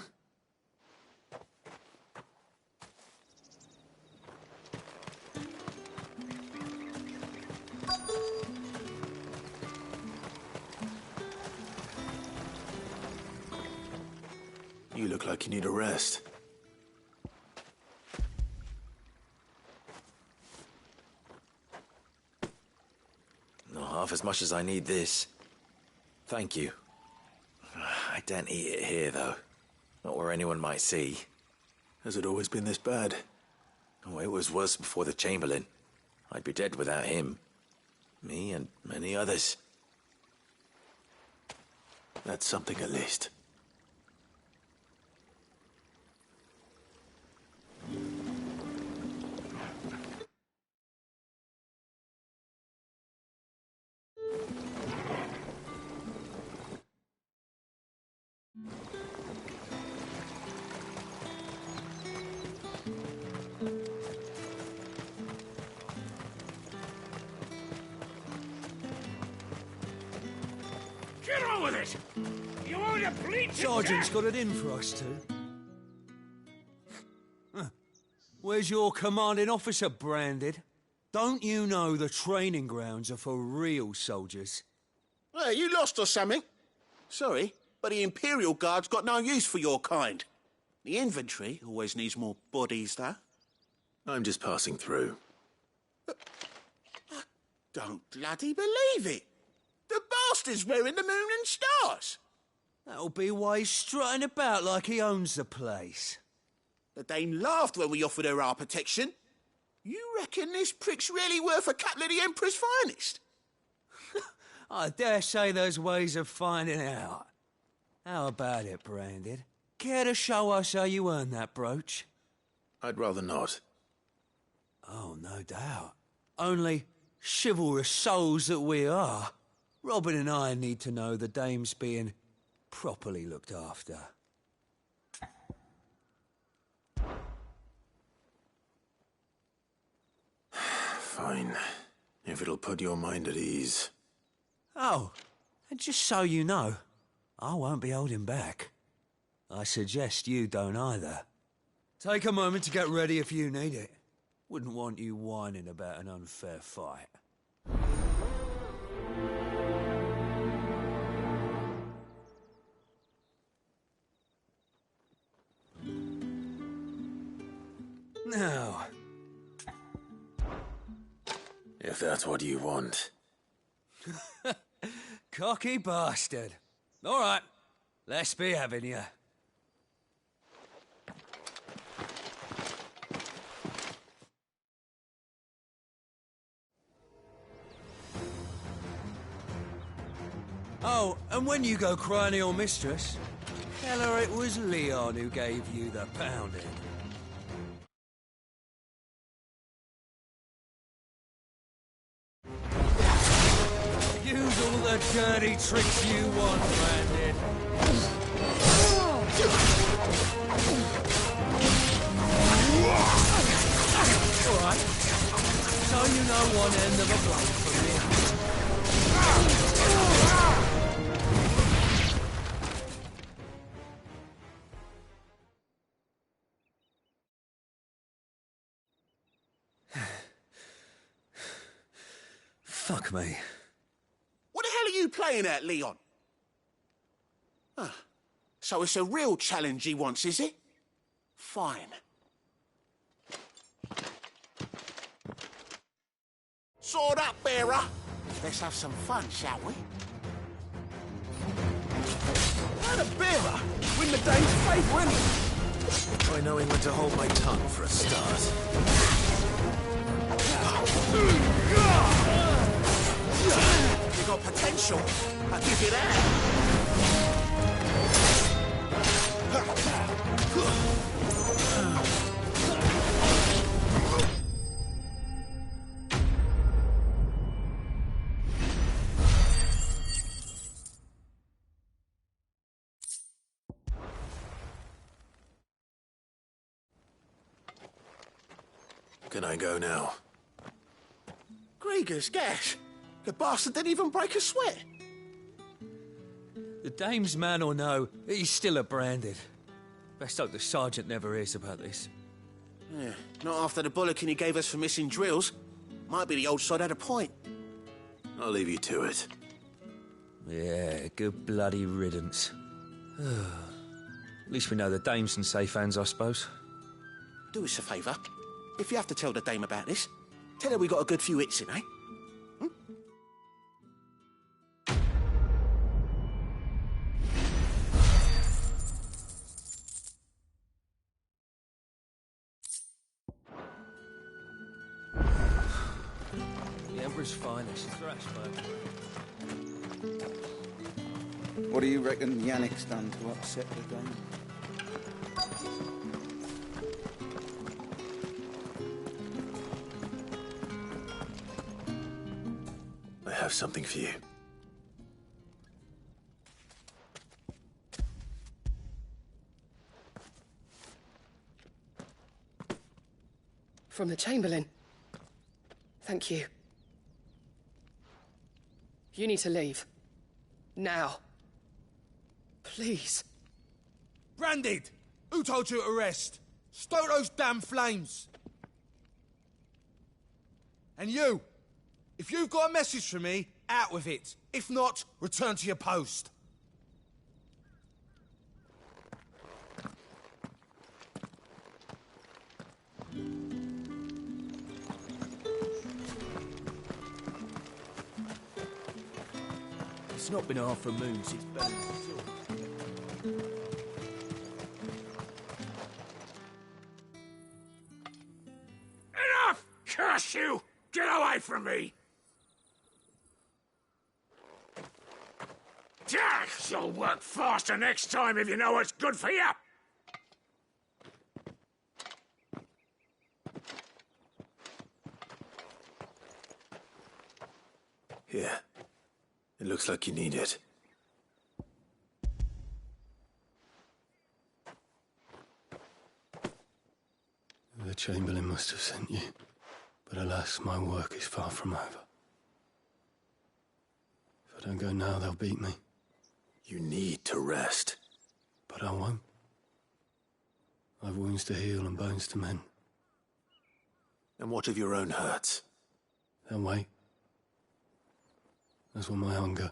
You look like you need a rest. Not half as much as I need this. Thank you. I daren't eat it here, though. Not where anyone might see. Has it always been this bad? Oh, it was worse before the Chamberlain. I'd be dead without him. Me and many others. That's something at least. Get on with it! You owe the bleach. Sergeant's got it in for us two. Huh. Where's your commanding officer, Branded? Don't you know the training grounds are for real soldiers? Hey, you lost or something? Sorry, but the Imperial Guard's got no use for your kind. The infantry always needs more bodies, though. I'm just passing through. I don't bloody believe it. The bastard's wearing the moon and stars. That'll be why he's strutting about like he owns the place. The Dame laughed when we offered her our protection. You reckon this prick's really worth a couple of the Emperor's finest? I dare say there's ways of finding out. How about it, Branded? Care to show us how you earned that brooch? I'd rather not. Oh, no doubt. Only, chivalrous souls that we are, Robin and I need to know the Dame's being properly looked after. Fine. If it'll put your mind at ease. Oh, and just so you know, I won't be holding back. I suggest you don't either. Take a moment to get ready if you need it. Wouldn't want you whining about an unfair fight. Now, if that's what you want. Cocky bastard. All right, let's be having you. Oh, and when you go crying to your mistress, tell her it was Leon who gave you the pounding. Use all the dirty tricks you want, Branded. All right. So you know one end of a block from the Fuck me. What the hell are you playing at, Leon? So it's a real challenge he wants, is it? Fine. Sword up, bearer. Let's have some fun, shall we? How the bearer win the Dame's favour, innit? By knowing when to hold my tongue for a start. You got potential. I'll give you that. Can I go now? Grieger's gas. The bastard didn't even break a sweat. The dame's man or no, he's still a branded. Best hope the sergeant never hears about this. Yeah, not after the bollocking he gave us for missing drills. Might be the old sod had a point. I'll leave you to it. Yeah, good bloody riddance. At least we know the dame's in safe hands, I suppose. Do us a favour. If you have to tell the dame about this, tell her we got a good few hits in, eh? The Emperor's finest, thrash, mate. What do you reckon Yannick's done to upset the dame? I have something for you. From the Chamberlain. Thank you. You need to leave. Now. Please. Branded! Who told you to rest? Stoke those damn flames! And you! If you've got a message for me, out with it. If not, return to your post. It's not been half a moon since Bellington. Enough! Curse you! Get away from me! You'll work faster next time if you know what's good for you! Here. It looks like you need it. The Chamberlain must have sent you, but alas, my work is far from over. If I don't go now, they'll beat me. You need to rest. But I won't. I've wounds to heal and bones to mend. And what of your own hurts? They'll wait. As will my hunger.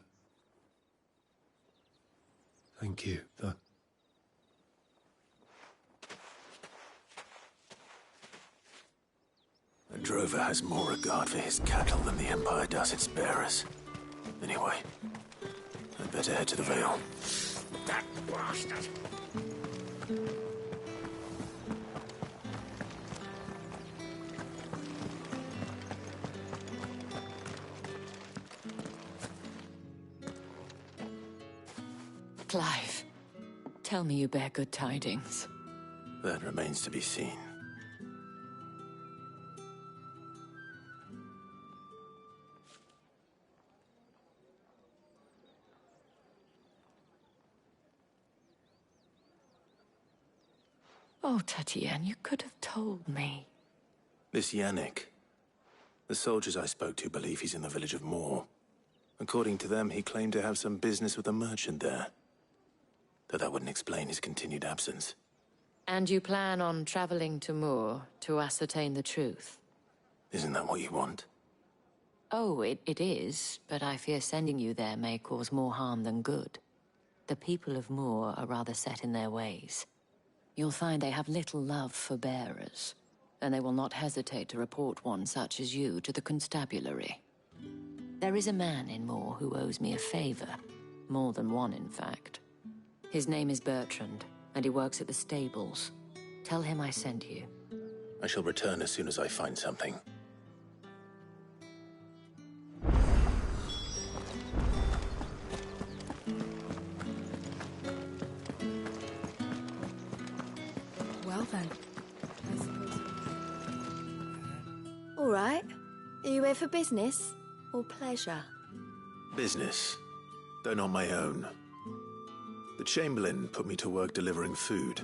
Thank you, though. A drover has more regard for his cattle than the Empire does its bearers. Anyway, I'd better head to the Vale. That bastard! Clive, tell me you bear good tidings. That remains to be seen. Oh, Tatienne, you could have told me. This Yannick. The soldiers I spoke to believe he's in the village of Moor. According to them, he claimed to have some business with a merchant there. Though that wouldn't explain his continued absence. And you plan on traveling to Moor to ascertain the truth? Isn't that what you want? Oh, it is, but I fear sending you there may cause more harm than good. The people of Moor are rather set in their ways. You'll find they have little love for bearers, and they will not hesitate to report one such as you to the constabulary. There is a man in Moor who owes me a favor. More than one, in fact. His name is Bertrand, and he works at the stables. Tell him I sent you. I shall return as soon as I find something. Well then, I suppose... All right. Are you here for business or pleasure? Business, though not my own. The Chamberlain put me to work delivering food.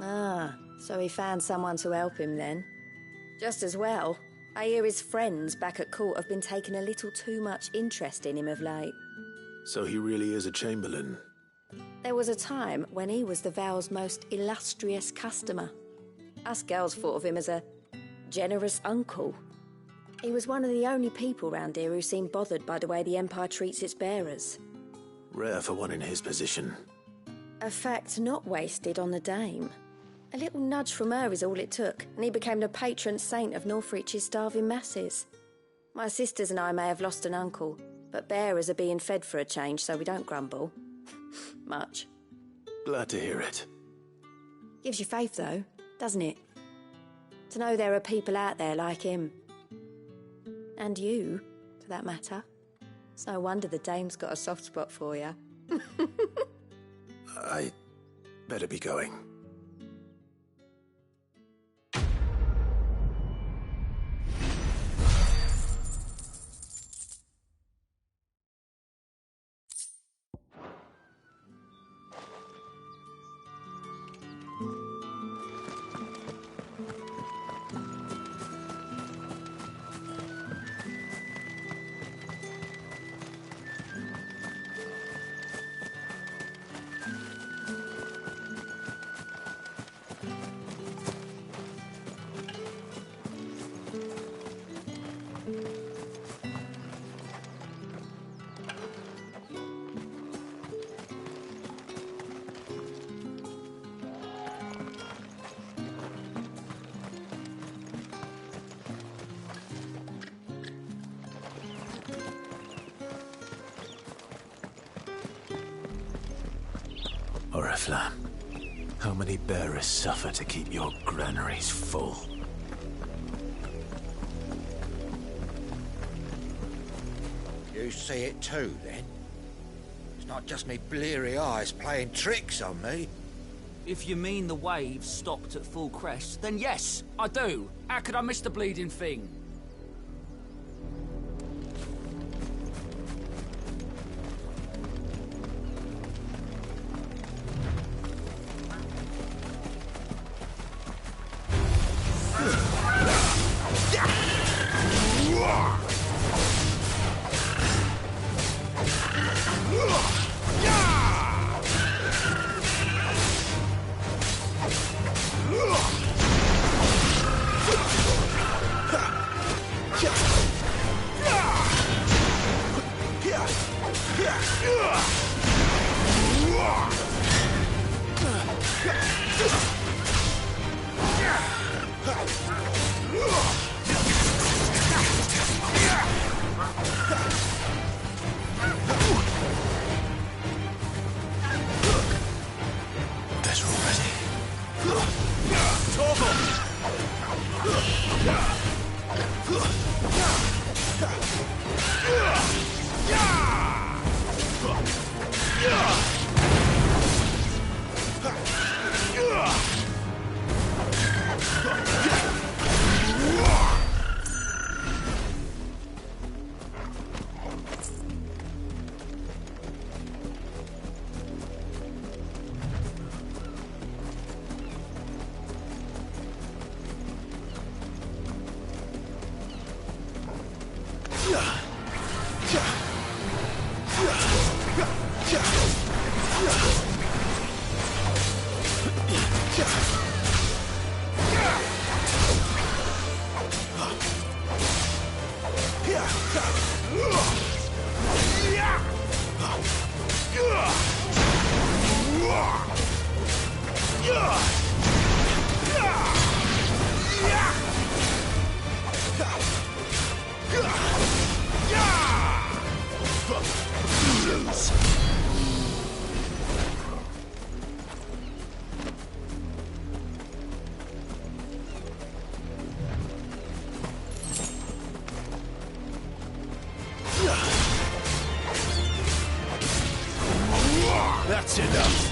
Ah, so he found someone to help him then. Just as well. I hear his friends back at court have been taking a little too much interest in him of late. So he really is a Chamberlain. There was a time when he was the Vale's most illustrious customer. Us girls thought of him as a generous uncle. He was one of the only people round here who seemed bothered by the way the Empire treats its bearers. Rare for one in his position. A fact not wasted on the dame. A little nudge from her is all it took, and he became the patron saint of Northreach's starving masses. My sisters and I may have lost an uncle, but bearers are being fed for a change, so we don't grumble. Much. Glad to hear it. Gives you faith, though, doesn't it? To know there are people out there like him. And you, for that matter. It's no wonder the dame's got a soft spot for you. I better be going. Oriflamme, how many bearers suffer to keep your granaries full? You see it too, then? It's not just me bleary eyes playing tricks on me. If you mean the waves stopped at full crest, then yes, I do. How could I miss the bleeding thing? That's enough.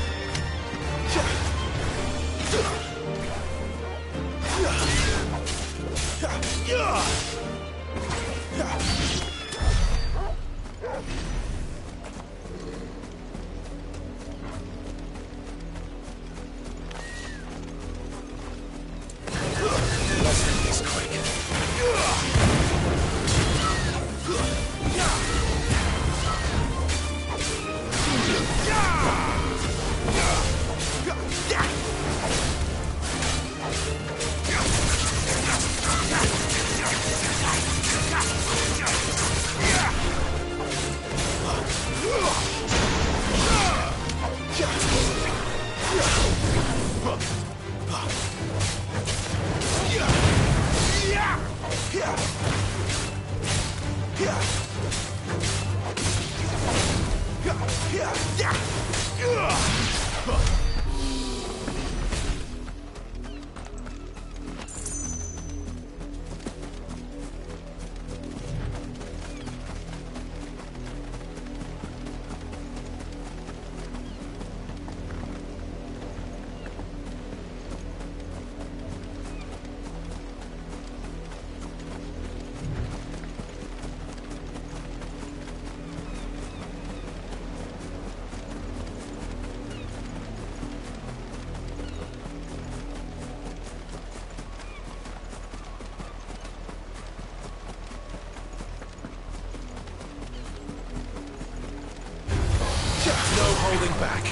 Holding back.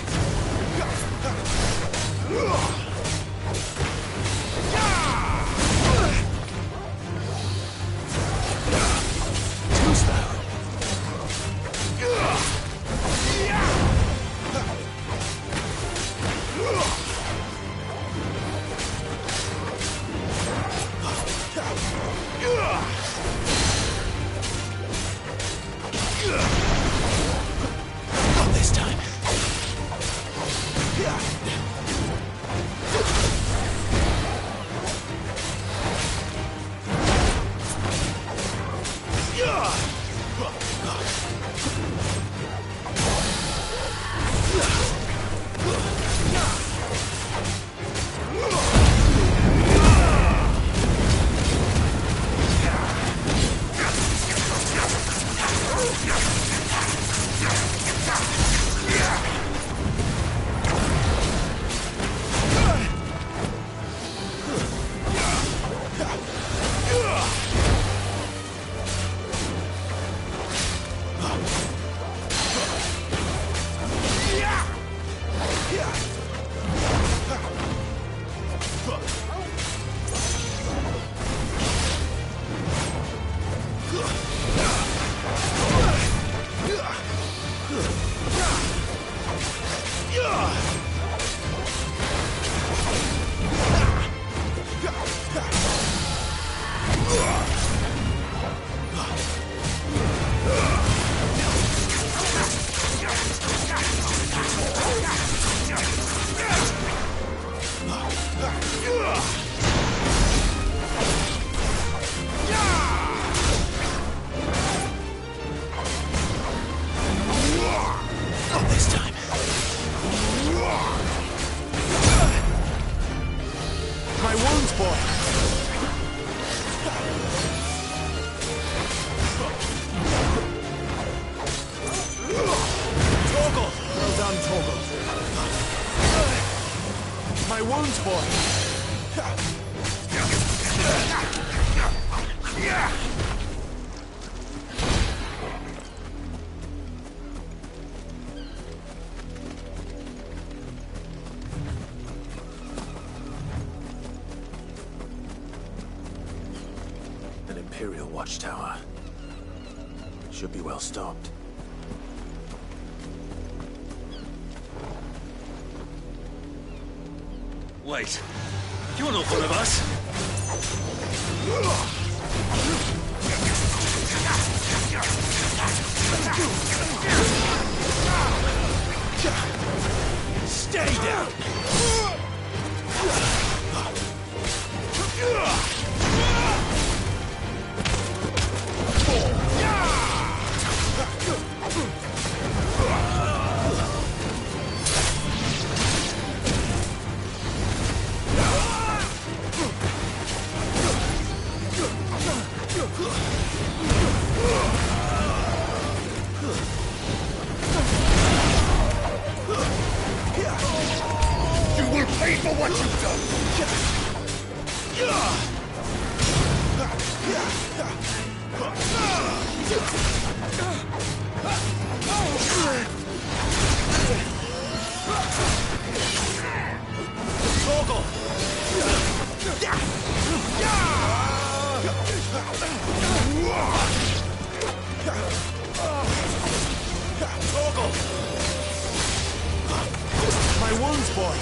Too slow. Not this time. Not this time. My wounds, boy. Torgal! Well done, Torgal. My wounds, boy. An Imperial watchtower. Should be well stocked. Wait, you're not one of us. Stay down! You will pay for what you've done! Torgal! Torgal! My wounds, boy!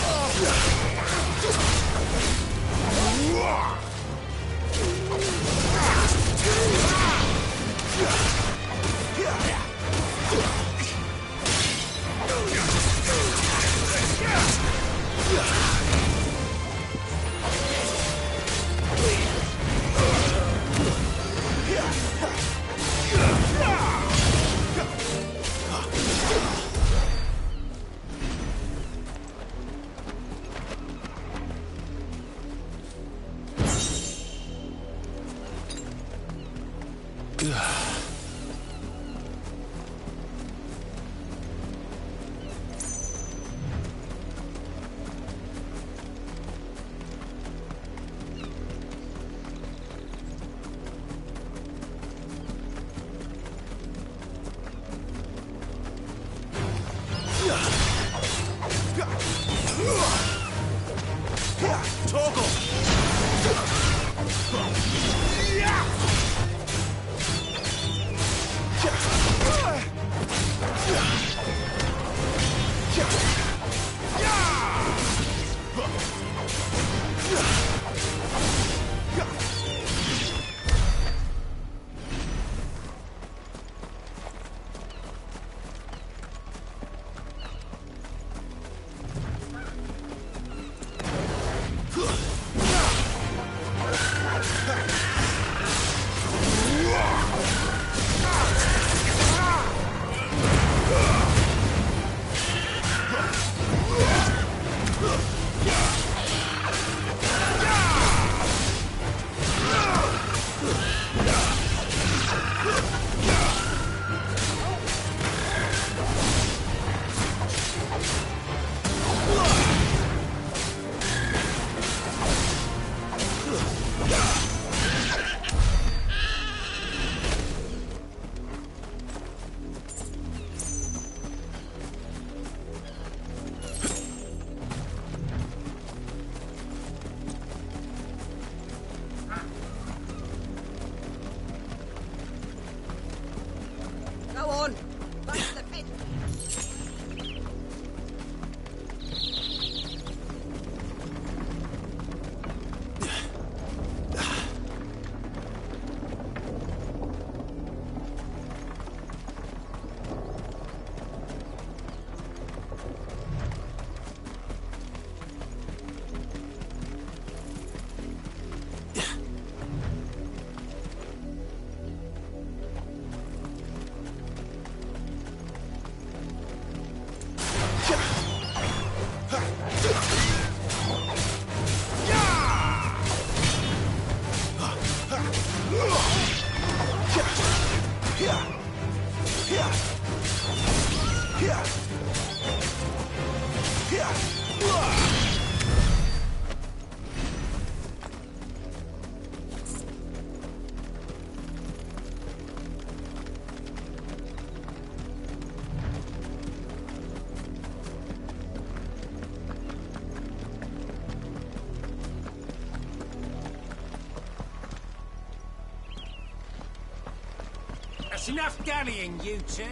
That's enough dallying, you two.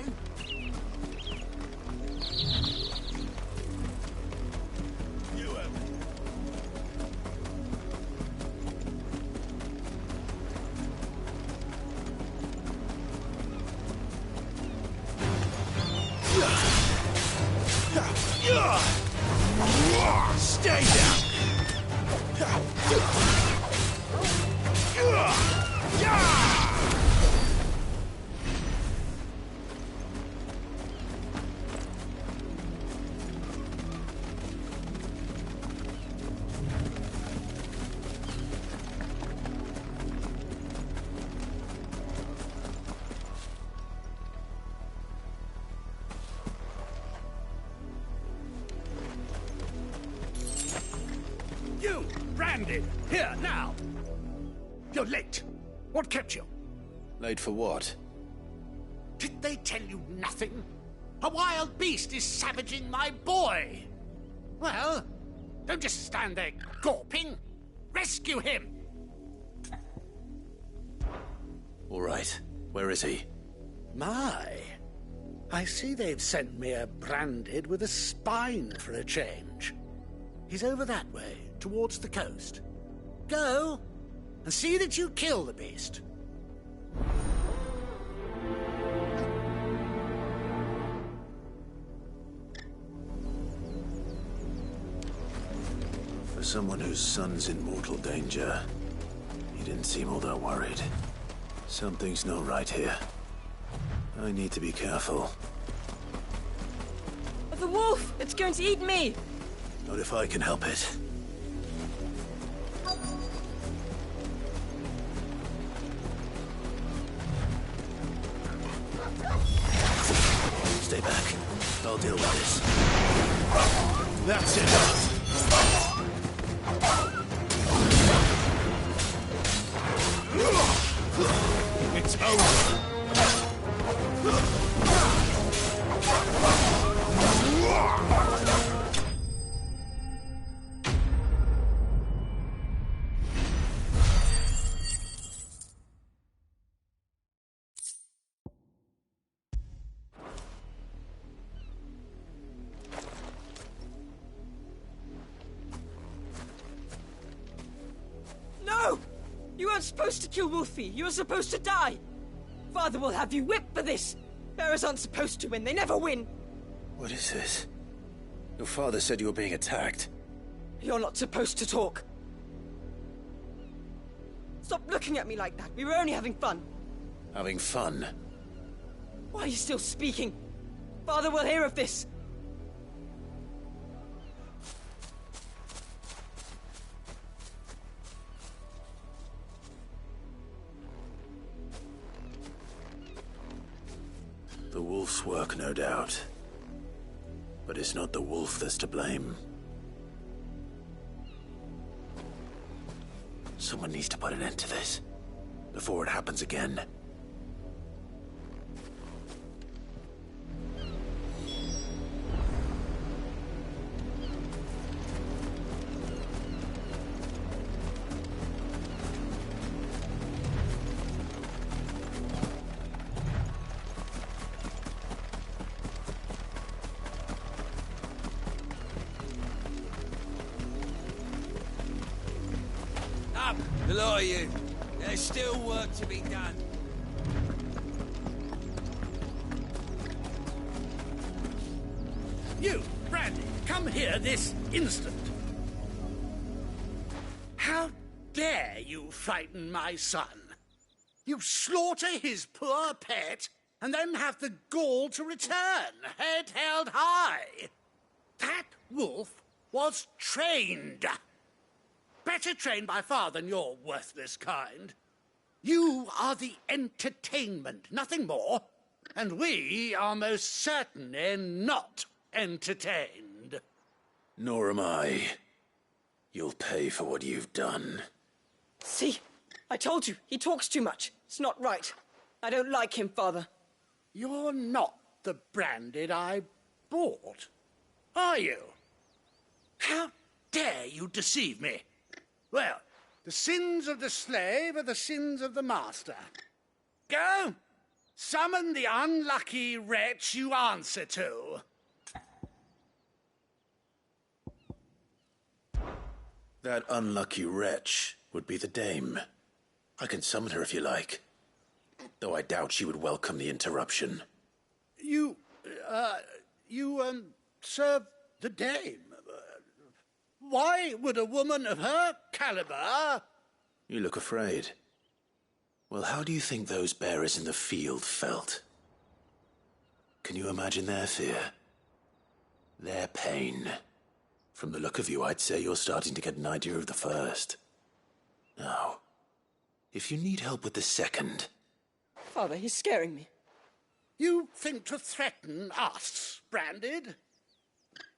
Stay down! You, branded, here, now! You're late. What kept you? Late for what? Did they tell you nothing? A wild beast is savaging my boy! Well, don't just stand there gawping. Rescue him! All right. Where is he? My, I see they've sent me a branded with a spine for a change. He's over that way, towards the coast. Go, and see that you kill the beast. For someone whose son's in mortal danger, he didn't seem all that worried. Something's not right here. I need to be careful. The wolf! It's going to eat me! Not if I can help it. Stay back. I'll deal with this. That's enough! It's over! No! You weren't supposed to kill Wolfie. You were supposed to die. Father will have you whipped for this. Bearers aren't supposed to win. They never win. What is this? Your father said you were being attacked. You're not supposed to talk. Stop looking at me like that. We were only having fun. Having fun? Why are you still speaking? Father will hear of this. The wolf's work, no doubt. But it's not the wolf that's to blame. Someone needs to put an end to this, before it happens again. Up, the lot of you. There's still work to be done. You, Brandy, come here this instant. How dare you frighten my son? You slaughter his poor pet, and then have the gall to return, head held high. That wolf was trained. Better trained by far than your worthless kind. You are the entertainment, nothing more. And we are most certainly not entertained. Nor am I. You'll pay for what you've done. See? I told you, he talks too much. It's not right. I don't like him, Father. You're not the branded I bought, are you? How dare you deceive me? Well, the sins of the slave are the sins of the master. Go, summon the unlucky wretch you answer to. That unlucky wretch would be the dame. I can summon her if you like. Though I doubt she would welcome the interruption. You serve the dame. Why would a woman of her caliber... You look afraid. Well, how do you think those bearers in the field felt? Can you imagine their fear? Their pain? From the look of you, I'd say you're starting to get an idea of the first. Now, if you need help with the second... Father, he's scaring me. You think to threaten us, Branded?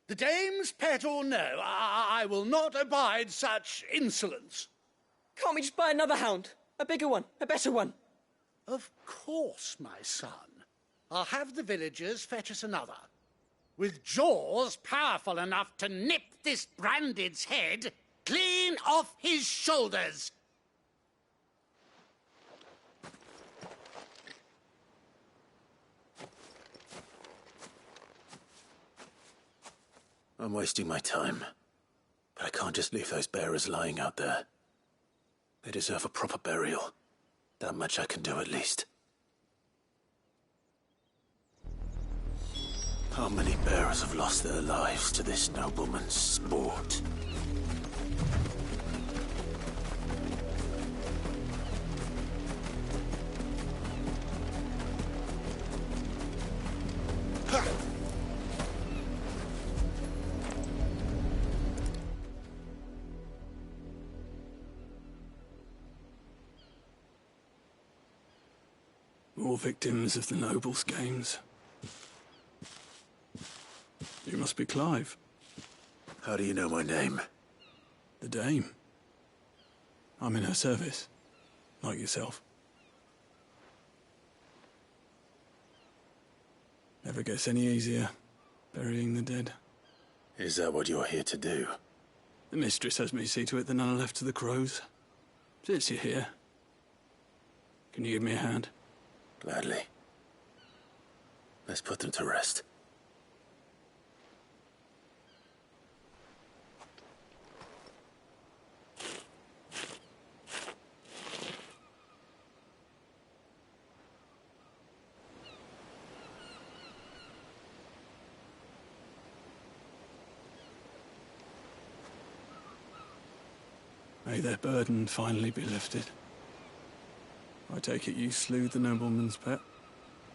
The dame's pet or no, I will not abide such insolence. Can't we just buy another hound? A bigger one, a better one. Of course, my son. I'll have the villagers fetch us another. With jaws powerful enough to nip this Branded's head clean off his shoulders. I'm wasting my time. But I can't just leave those bearers lying out there. They deserve a proper burial. That much I can do at least. How many bearers have lost their lives to this nobleman's sport? More victims of the nobles' games. You must be Clive. How do you know my name? The Dame. I'm in her service, like yourself. Never gets any easier, burying the dead. Is that what you're here to do? The mistress has me see to it that none are left to the crows. Since you're here, can you give me a hand? Gladly. Let's put them to rest. May their burden finally be lifted. I take it you slew the nobleman's pet?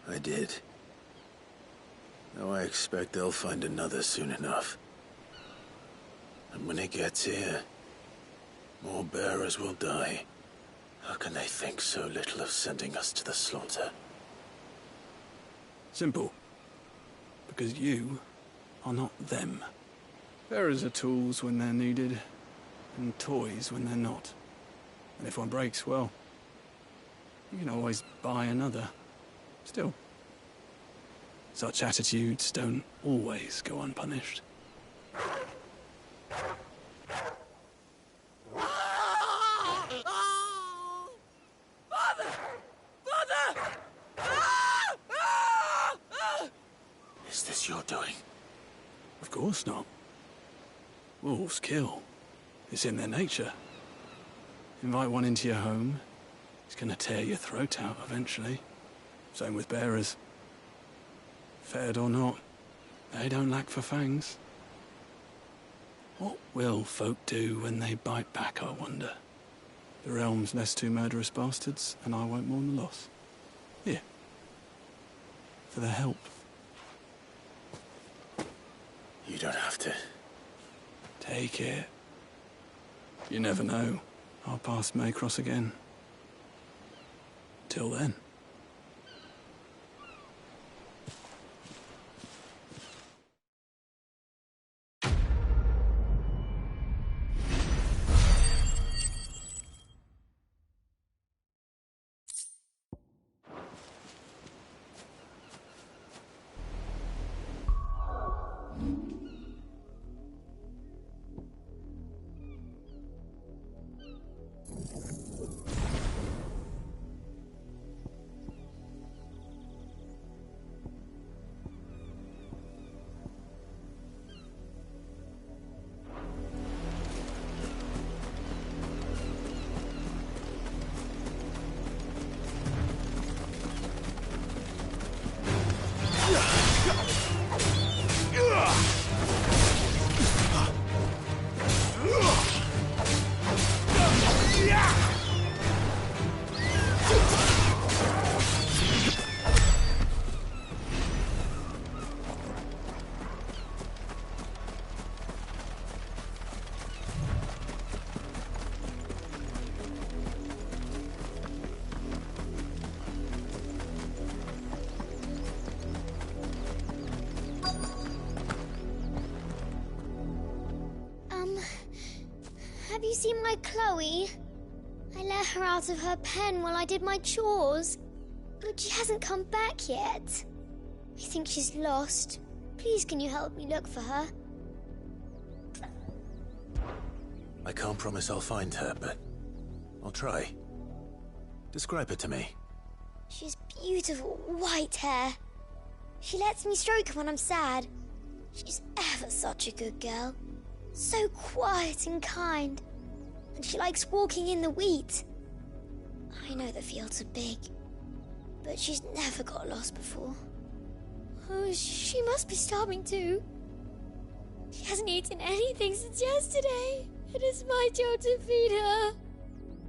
I did. Now I expect they'll find another soon enough. And when it gets here, more bearers will die. How can they think so little of sending us to the slaughter? Simple. Because you are not them. Bearers are tools when they're needed, and toys when they're not. And if one breaks, well, you can always buy another. Still, such attitudes don't always go unpunished. Father! Father! Is this your doing? Of course not. Wolves kill. It's in their nature. Invite one into your home, he's gonna tear your throat out eventually. Same with bearers. Fed or not, they don't lack for fangs. What will folk do when they bite back, I wonder? The realm's less two murderous bastards, and I won't mourn the loss. Here. For their help. You don't have to. Take it. You never know. Our paths may cross again. Till then. Have you seen my Chloe? I let her out of her pen while I did my chores. But she hasn't come back yet. I think she's lost. Please, can you help me look for her? I can't promise I'll find her, but I'll try. Describe her to me. She's beautiful white hair. She lets me stroke her when I'm sad. She's ever such a good girl. So quiet and kind. And she likes walking in the wheat. I know the fields are big, but she's never got lost before. Oh, she must be starving too. She hasn't eaten anything since yesterday. It is my job to feed her.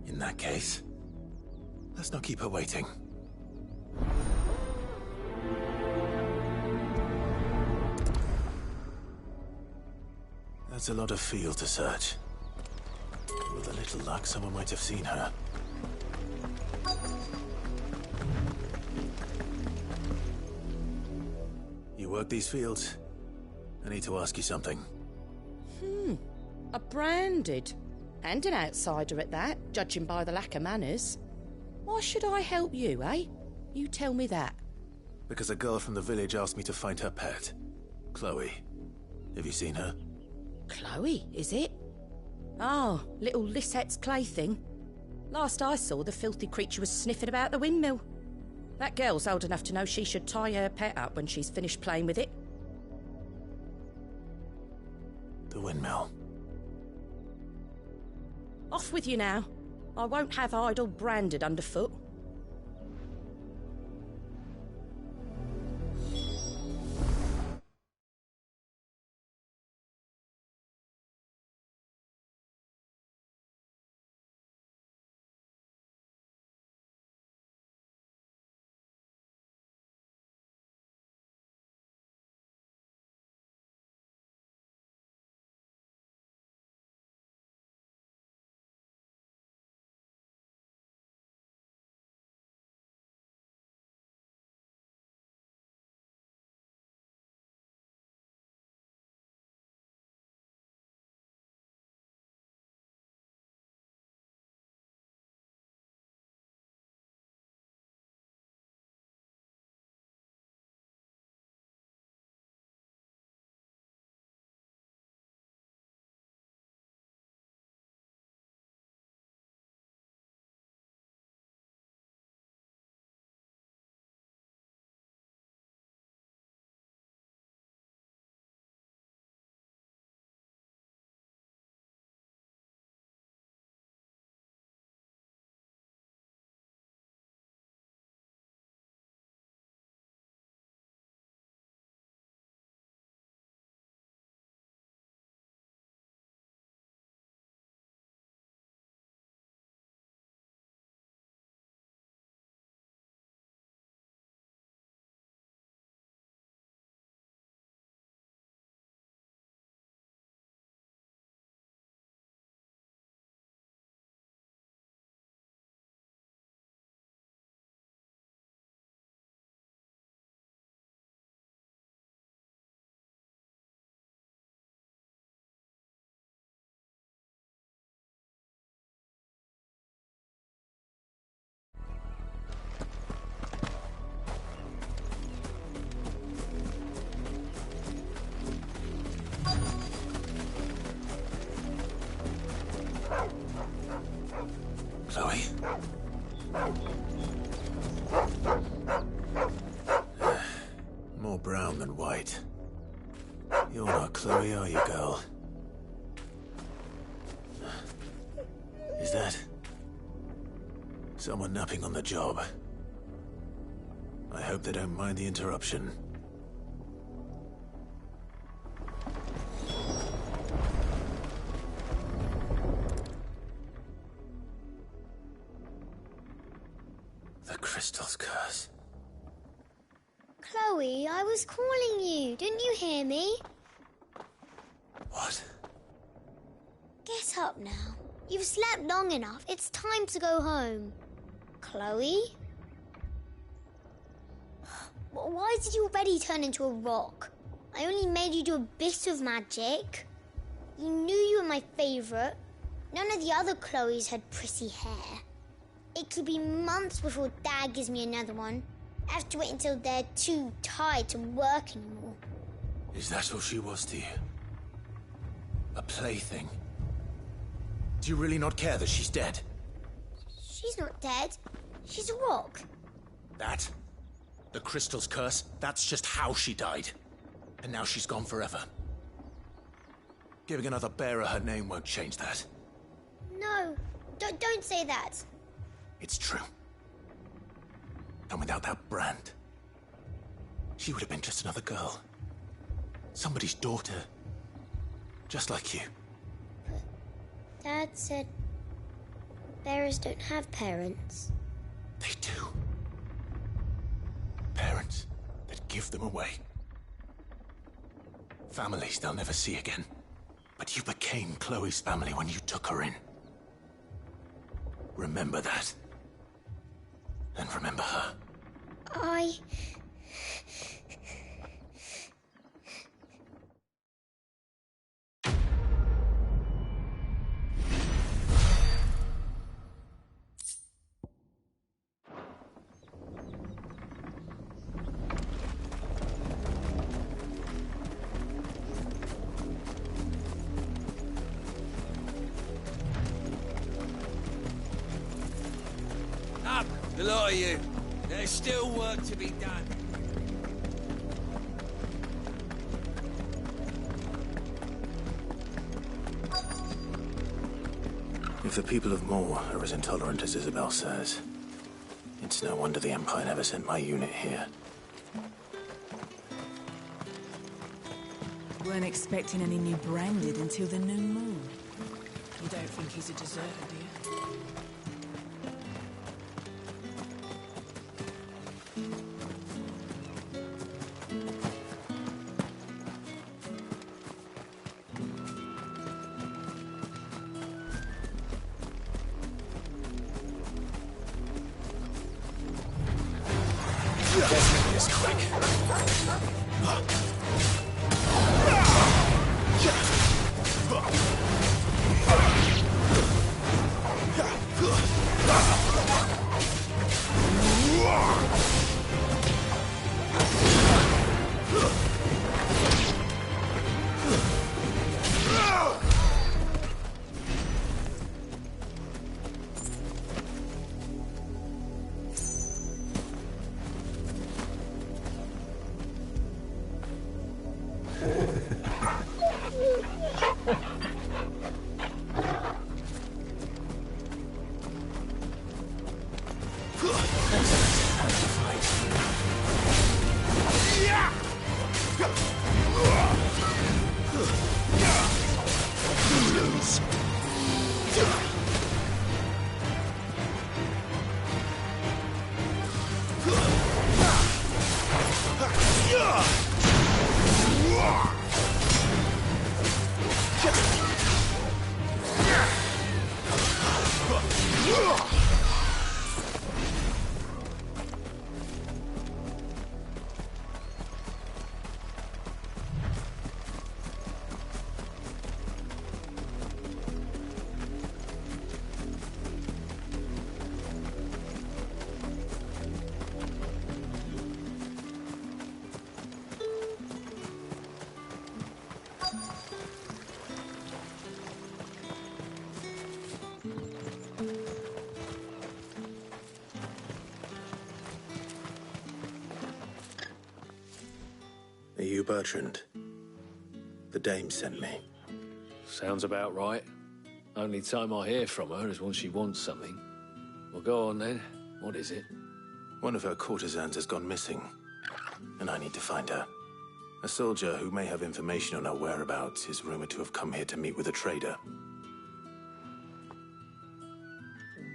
In that case, let's not keep her waiting. That's a lot of field to search. With a little luck, someone might have seen her. You work these fields? I need to ask you something. A branded. And an outsider at that, judging by the lack of manners. Why should I help you, eh? You tell me that. Because a girl from the village asked me to find her pet. Chloe. Have you seen her? Chloe, is it? Oh, little Lissette's plaything. Last I saw, the filthy creature was sniffing about the windmill. That girl's old enough to know she should tie her pet up when she's finished playing with it. The windmill. Off with you now. I won't have idle branded underfoot. Chloe? More brown than white. You're not Chloe, are you, girl? Is that someone napping on the job? I hope they don't mind the interruption. The crystal's curse. Chloe, I was calling you. Didn't you hear me? What? Get up now. You've slept long enough. It's time to go home. Chloe? Why did you already turn into a rock? I only made you do a bit of magic. You knew you were my favourite. None of the other Chloes had pretty hair. It could be months before Dad gives me another one. I have to wait until they're too tired to work anymore. Is that all she was to you? A plaything? Do you really not care that she's dead? She's not dead. She's a rock. That? The crystal's curse? That's just how she died. And now she's gone forever. Giving another bearer her name won't change that. No, don't say that. It's true. And without that brand, she would have been just another girl. Somebody's daughter. Just like you. Dad said bearers don't have parents. They do. Parents that give them away. Families they'll never see again. But you became Chloe's family when you took her in. Remember that. And remember her. Up, the lot of you. There's still work to be done. If the people of Moor are as intolerant as Isabel says, it's no wonder the Empire never sent my unit here. Weren't expecting any new branded until the new moon. You don't think he's a deserter, do you? This quick. Are you Bertrand? The dame sent me. Sounds about right. Only time I hear from her is when she wants something. Well, go on then. What is it? One of her courtesans has gone missing, and I need to find her. A soldier who may have information on her whereabouts is rumored to have come here to meet with a trader.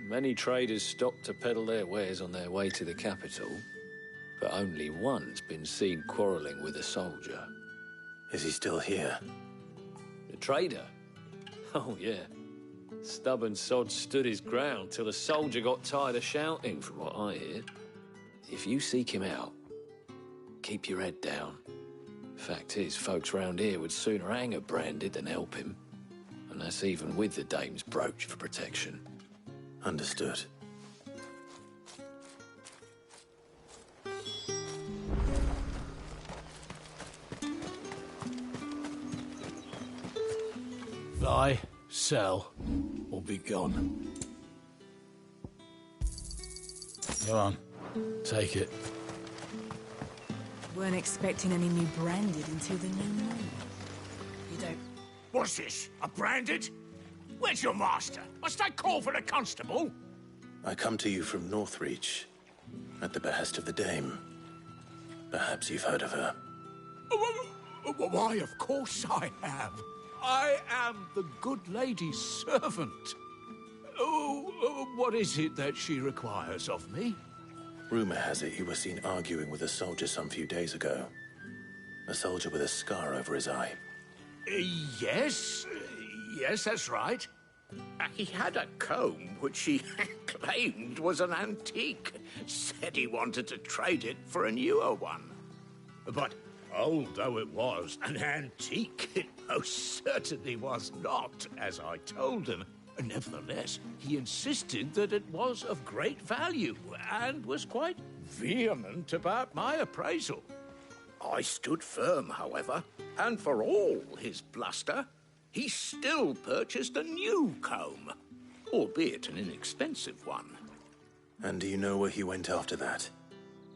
Many traders stop to peddle their wares on their way to the capital, but only one's been seen quarrelling with a soldier. Is he still here? The trader? Oh, yeah. Stubborn sod stood his ground till the soldier got tired of shouting, from what I hear. If you seek him out, keep your head down. Fact is, folks round here would sooner hang a branded than help him. And that's even with the dame's brooch for protection. Understood. Buy, sell, or be gone. Go on, take it. Weren't expecting any new branded until the new moon. You don't What's this? A branded? Where's your master? Must I call for the constable? I come to you from Northreach, at the behest of the Dame. Perhaps you've heard of her. Why, of course I have. I am the good lady's servant. What is it that she requires of me? Rumor has it you were seen arguing with a soldier some few days ago. A soldier with a scar over his eye. Yes, that's right. He had a comb which he claimed was an antique. Said he wanted to trade it for a newer one. But old though it was, an antique it most certainly was not, as I told him. Nevertheless, he insisted that it was of great value, and was quite vehement about my appraisal. I stood firm, however, and for all his bluster, he still purchased a new comb, albeit an inexpensive one. And do you know where he went after that?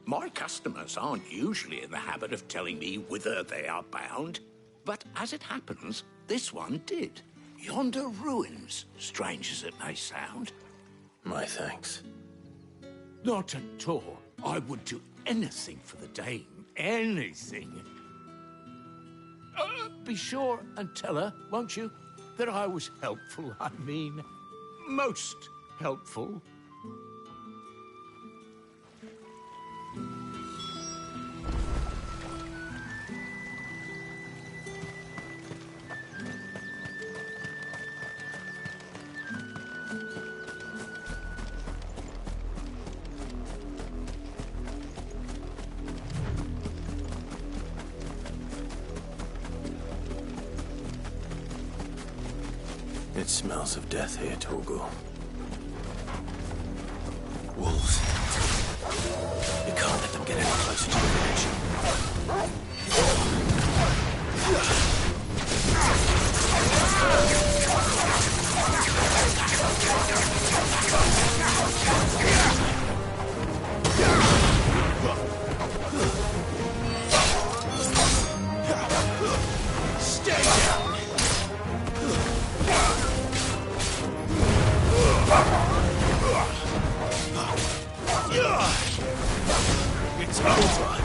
My customers aren't usually in the habit of telling me whither they are bound, but as it happens, this one did. Yonder ruins, strange as it may sound. My thanks. Not at all. I would do anything for the Dame. Anything. Be sure and tell her, won't you, that I was helpful. I mean, most helpful. It smells of death here, Torgal. Wolves. You can't let them get any closer to the village. Stay down! It's over.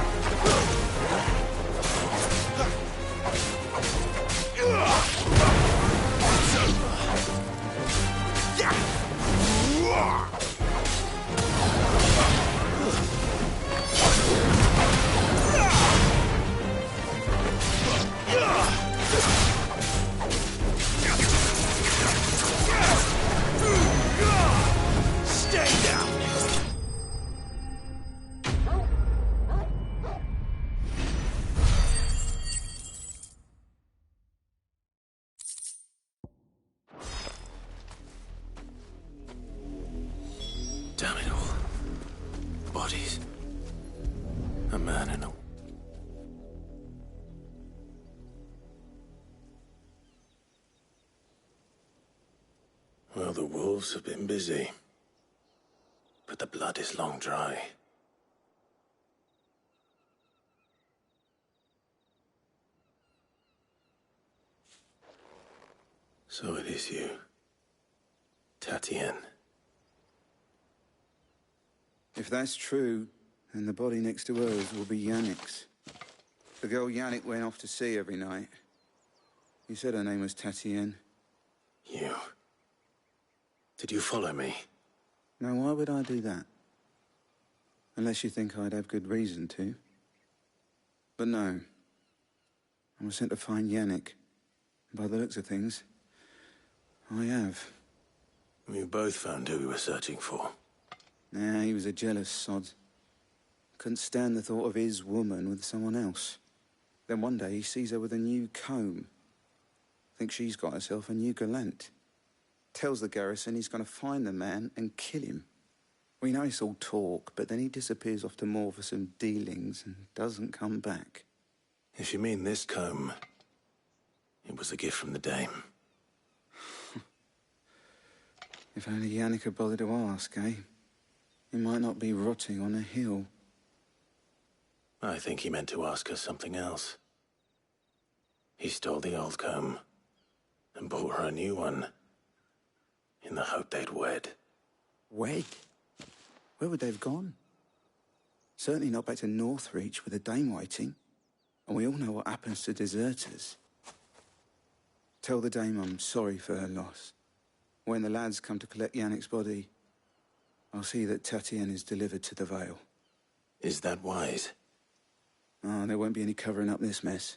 Stay down! Damn it all. Bodies. A man and a... Well, the wolves have been busy. But the blood is long dry. So it is you, Tatienne. If that's true, then the body next to hers will be Yannick's. The girl Yannick went off to see every night. You said her name was Tatienne. You... Did you follow me? Now, why would I do that? Unless you think I'd have good reason to. But no. I was sent to find Yannick. By the looks of things, I have. We both found who we were searching for. Nah, he was a jealous sod. Couldn't stand the thought of his woman with someone else. Then one day he sees her with a new comb. Thinks she's got herself a new gallant. Tells the garrison he's going to find the man and kill him. We know it's all talk, but then he disappears off to Moor for some dealings and doesn't come back. If you mean this comb, it was a gift from the Dame. If only Yannick had bothered to ask, eh? He might not be rotting on a hill. I think he meant to ask us something else. He stole the old comb and bought her a new one, in the hope they'd wed. Wed? Where would they have gone? Certainly not back to Northreach with a dame waiting. And we all know what happens to deserters. Tell the dame I'm sorry for her loss. When the lads come to collect Yannick's body, I'll see that Tatienne is delivered to the Vale. Is that wise? Oh, there won't be any covering up this mess.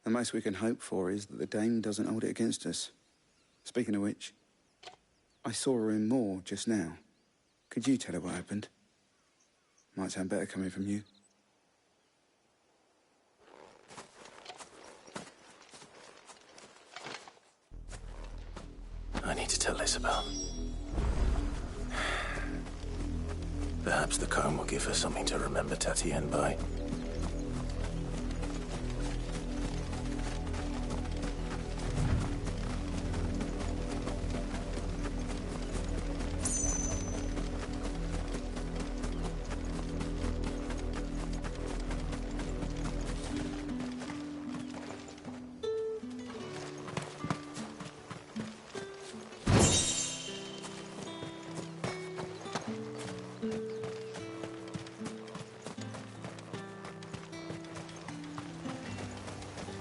The most we can hope for is that the dame doesn't hold it against us. Speaking of which, I saw her in Moor just now. Could you tell her what happened? Might sound better coming from you. I need to tell Isabel. Perhaps the comb will give her something to remember Tatienne by.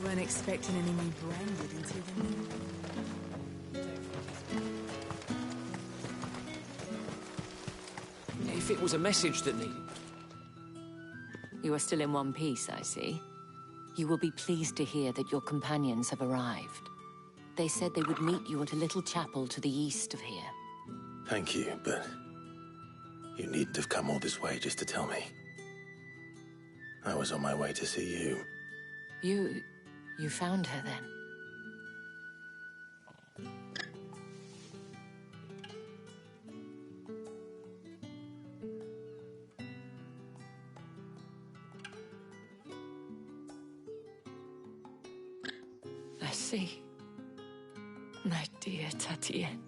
Weren't expecting any new branded until the new. If it was a message that needed... You are still in one piece, I see. You will be pleased to hear that your companions have arrived. They said they would meet you at a little chapel to the east of here. Thank you, but you needn't have come all this way just to tell me. I was on my way to see you. You found her then? I see. My dear Tatienne.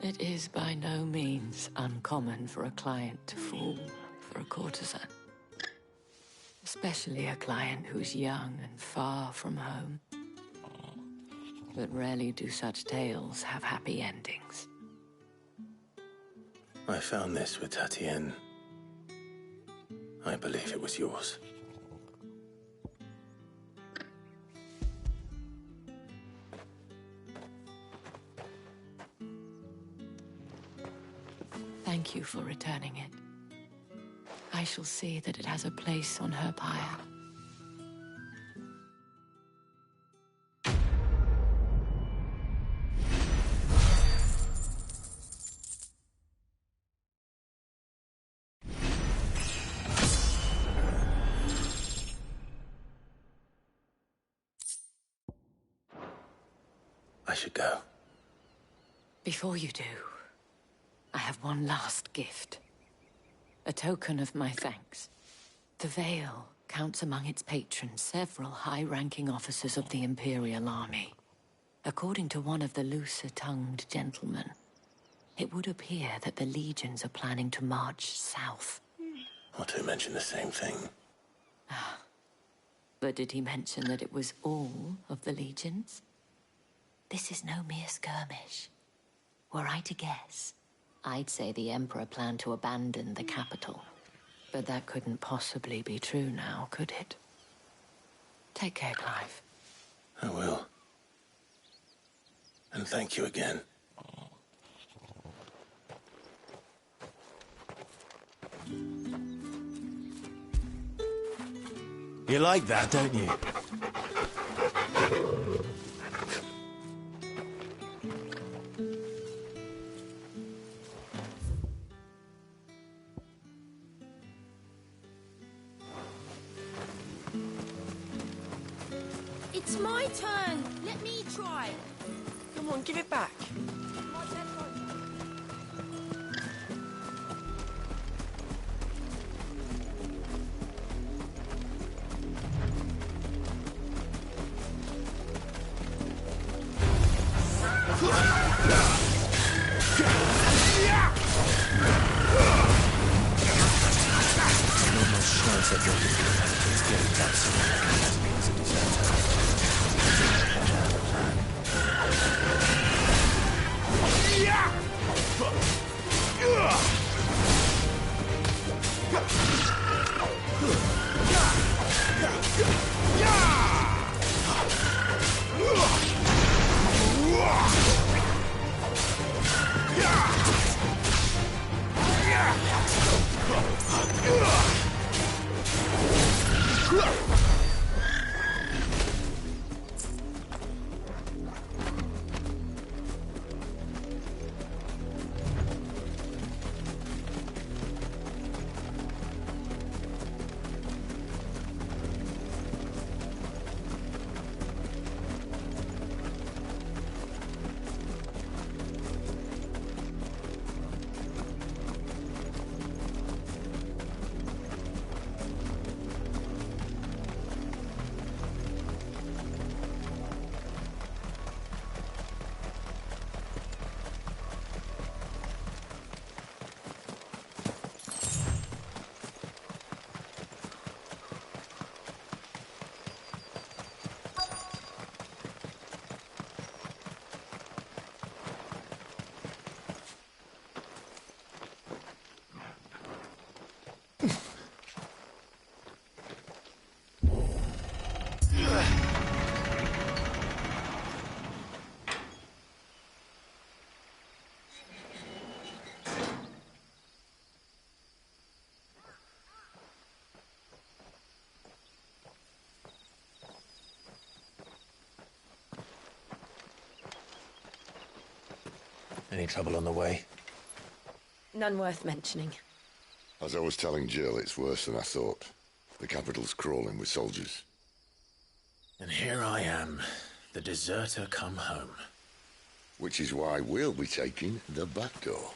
It is by no means uncommon for a client to fall for a courtesan. Especially a client who's young and far from home. But rarely do such tales have happy endings. I found this with Tatienne. I believe it was yours. Thank you for returning it. I shall see that it has a place on her pyre. I should go. Before you do, I have one last gift. A token of my thanks. The Vale counts among its patrons several high-ranking officers of the Imperial Army. According to one of the looser-tongued gentlemen, it would appear that the legions are planning to march south. Otto mentioned the same thing. But did he mention that it was all of the legions? This is no mere skirmish. Were I to guess, I'd say the Emperor planned to abandon the capital. But that couldn't possibly be true now, could it? Take care, Clive. I will. And thank you again. You like that, don't you? It's my turn. Let me try. Come on, give it back. Chance that you're getting that soon as a deserter. Any trouble on the way? None worth mentioning. As I was telling Jill, it's worse than I thought. The capital's crawling with soldiers. And here I am, the deserter come home. Which is why we'll be taking the back door.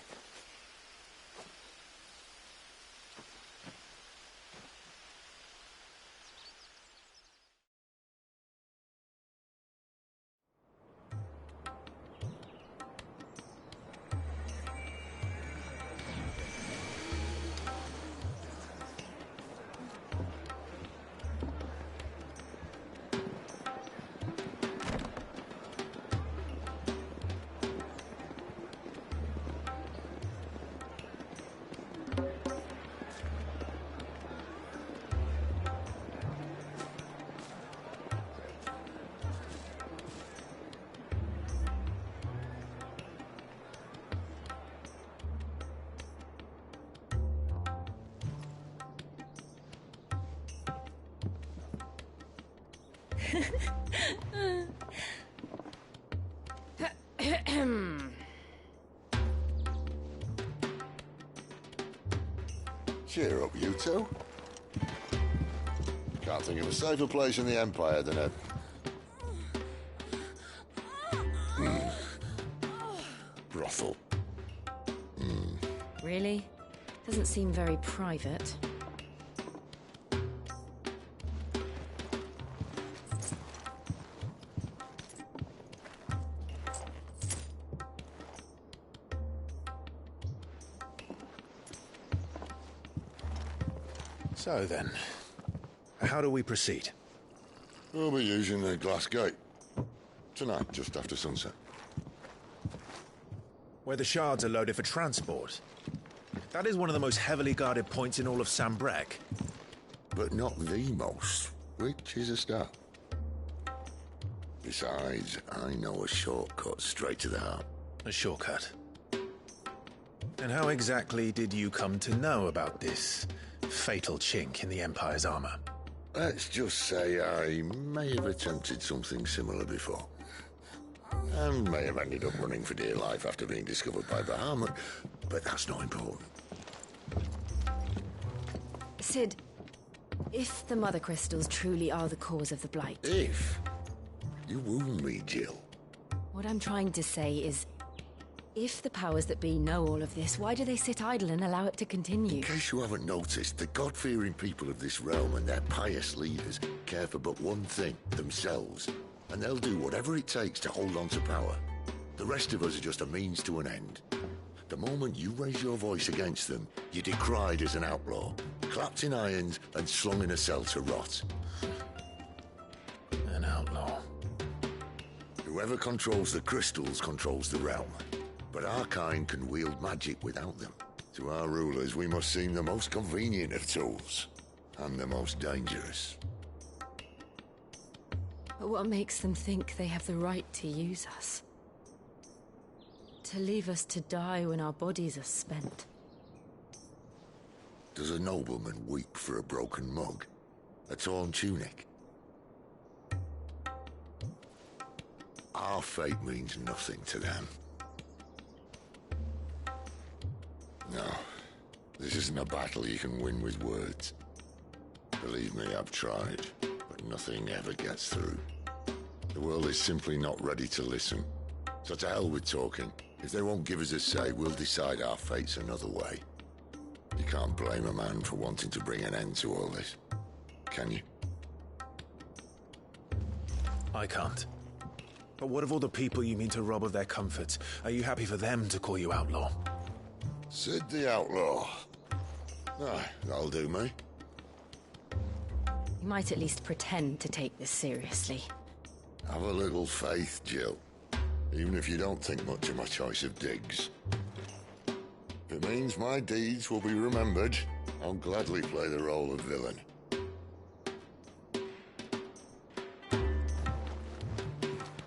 Cheer up, you two. Can't think of a safer place in the Empire than a... brothel. Really? Doesn't seem very private. So then, how do we proceed? We'll be using the glass gate. Tonight, just after sunset. Where the shards are loaded for transport. That is one of the most heavily guarded points in all of Sambrec. But not the most, which is a start. Besides, I know a shortcut straight to the heart. A shortcut? And how exactly did you come to know about this fatal chink in the Empire's armor? Let's just say I may have attempted something similar before. And may have ended up running for dear life after being discovered by Bahamut, but that's not important. Sid, if the Mother Crystals truly are the cause of the Blight... If? You wound me, Jill. What I'm trying to say is, if the powers that be know all of this, why do they sit idle and allow it to continue? In case you haven't noticed, the God-fearing people of this realm and their pious leaders care for but one thing, themselves. And they'll do whatever it takes to hold on to power. The rest of us are just a means to an end. The moment you raise your voice against them, you're decried as an outlaw, clapped in irons and slung in a cell to rot. An outlaw. Whoever controls the crystals controls the realm. But our kind can wield magic without them. To our rulers, we must seem the most convenient of tools. And the most dangerous. But what makes them think they have the right to use us? To leave us to die when our bodies are spent? Does a nobleman weep for a broken mug? A torn tunic? Our fate means nothing to them. No, this isn't a battle you can win with words. Believe me, I've tried, but nothing ever gets through. The world is simply not ready to listen. So to hell with talking. If they won't give us a say, we'll decide our fates another way. You can't blame a man for wanting to bring an end to all this, can you? I can't. But what of all the people you mean to rob of their comforts? Are you happy for them to call you outlaw? Sid the Outlaw. Aye, that'll do me. You might at least pretend to take this seriously. Have a little faith, Jill. Even if you don't think much of my choice of digs. If it means my deeds will be remembered, I'll gladly play the role of villain.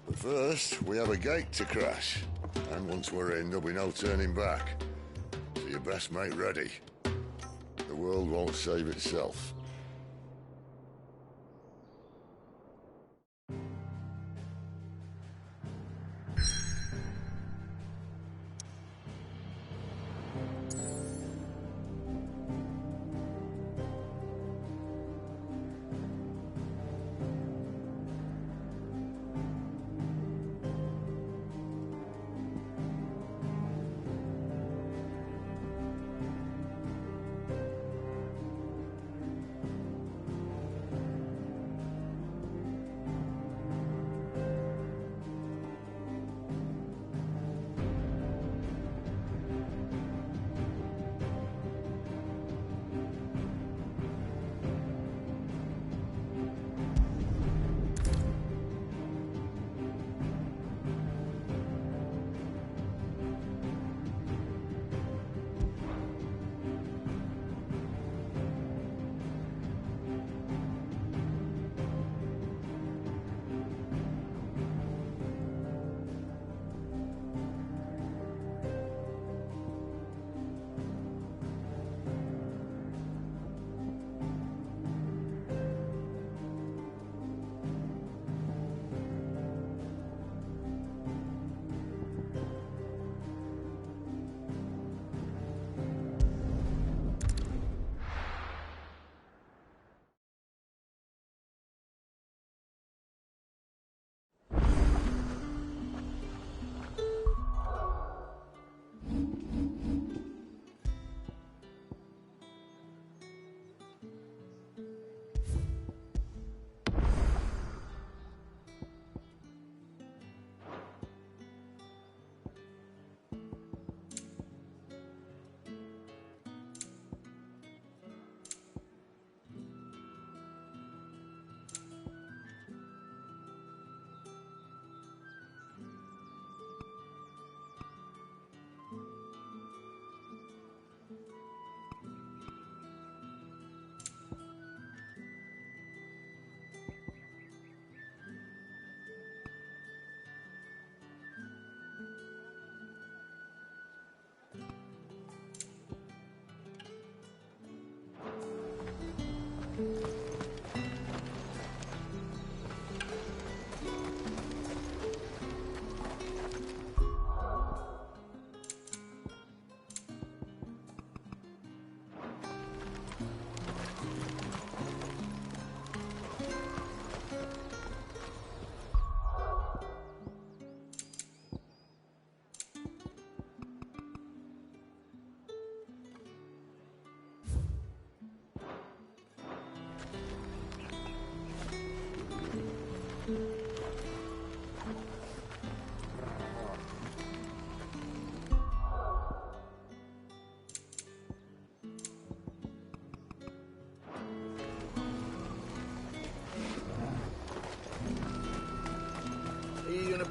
But first, we have a gate to crash. And once we're in, there'll be no turning back. So you best make ready. The world won't save itself.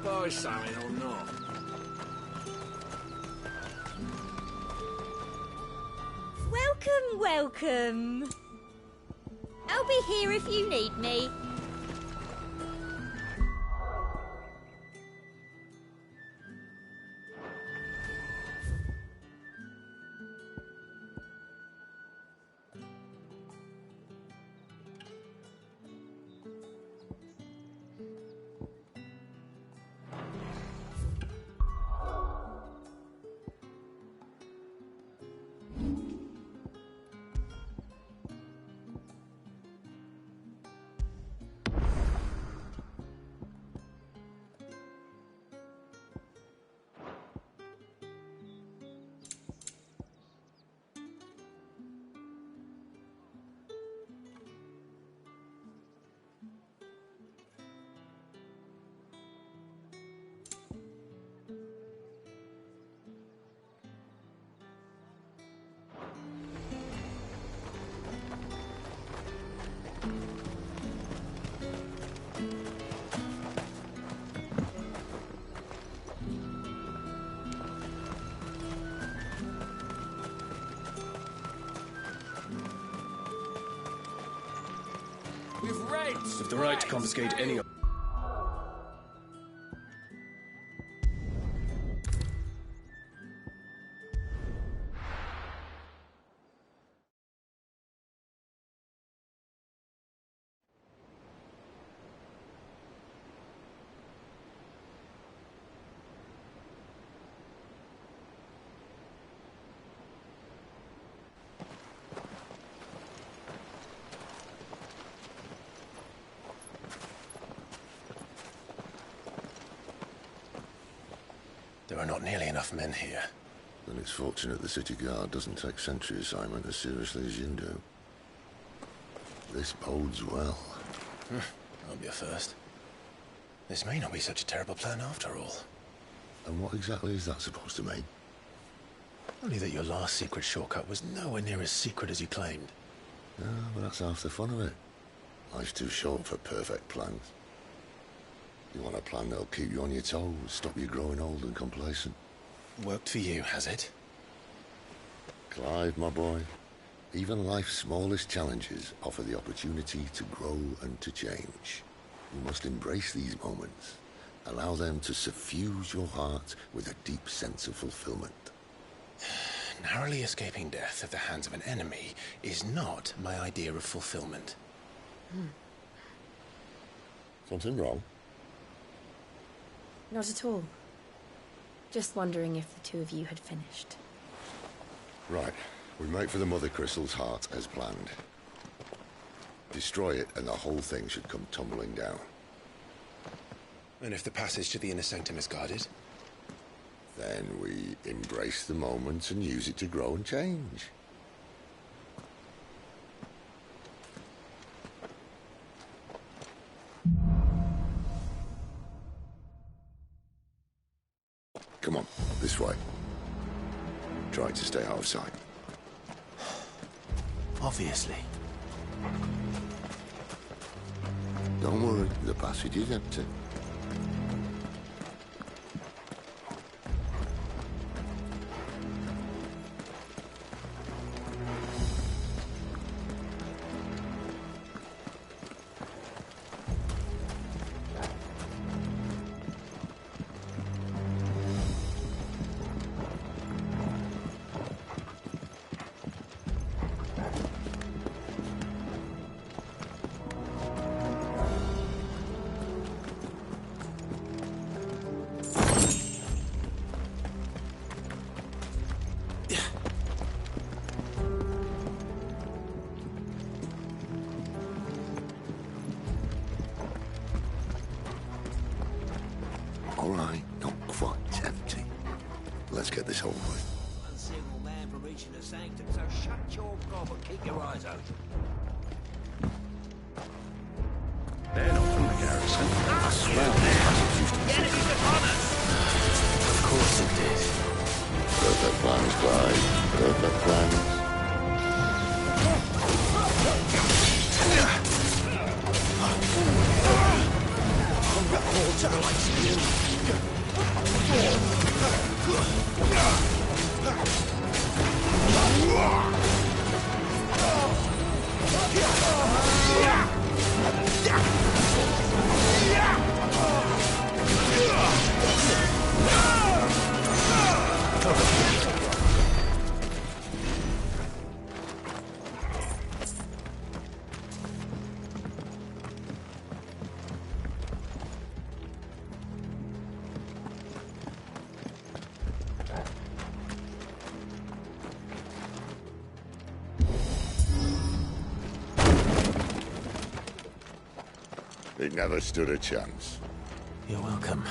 buy something or not? Welcome, welcome. I'll be here if you need me. With the right to confiscate any... There are not nearly enough men here. Then it's fortunate the city guard doesn't take sentry assignment as seriously as you do. This bodes well. That'll be a first. This may not be such a terrible plan after all. And what exactly is that supposed to mean? Only that your last secret shortcut was nowhere near as secret as you claimed. Yeah, but that's half the fun of it. Life's too short for perfect plans. You want a plan that'll keep you on your toes, stop you growing old and complacent. Worked for you, has it? Clive, my boy, even life's smallest challenges offer the opportunity to grow and to change. You must embrace these moments. Allow them to suffuse your heart with a deep sense of fulfillment. Narrowly escaping death at the hands of an enemy is not my idea of fulfillment. Something wrong? Not at all. Just wondering if the two of you had finished. Right. We make for the Mother Crystal's heart as planned. Destroy it and the whole thing should come tumbling down. And if the passage to the inner sanctum is guarded? Then we embrace the moment and use it to grow and change. Come on, this way. Try to stay out of sight. Obviously. Don't worry, the passage is empty. All right, not quite empty. Let's get this over with. One single man from reaching the sanctum, so shut your gob and keep your eyes open. They're not from the garrison. I swear the passage used to be... The enemy's upon us! Of course it did. Perfect plans, Clive. Perfect plans. Combat hall to the likes of you. It never stood a chance. You're welcome.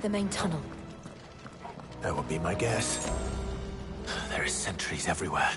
The main tunnel. That would be my guess. There are sentries everywhere.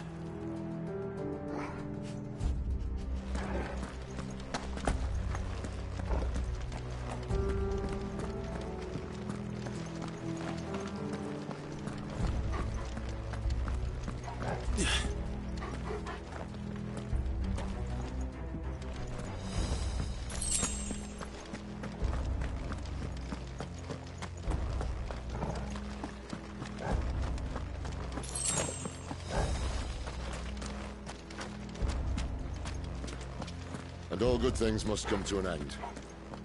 And all good things must come to an end.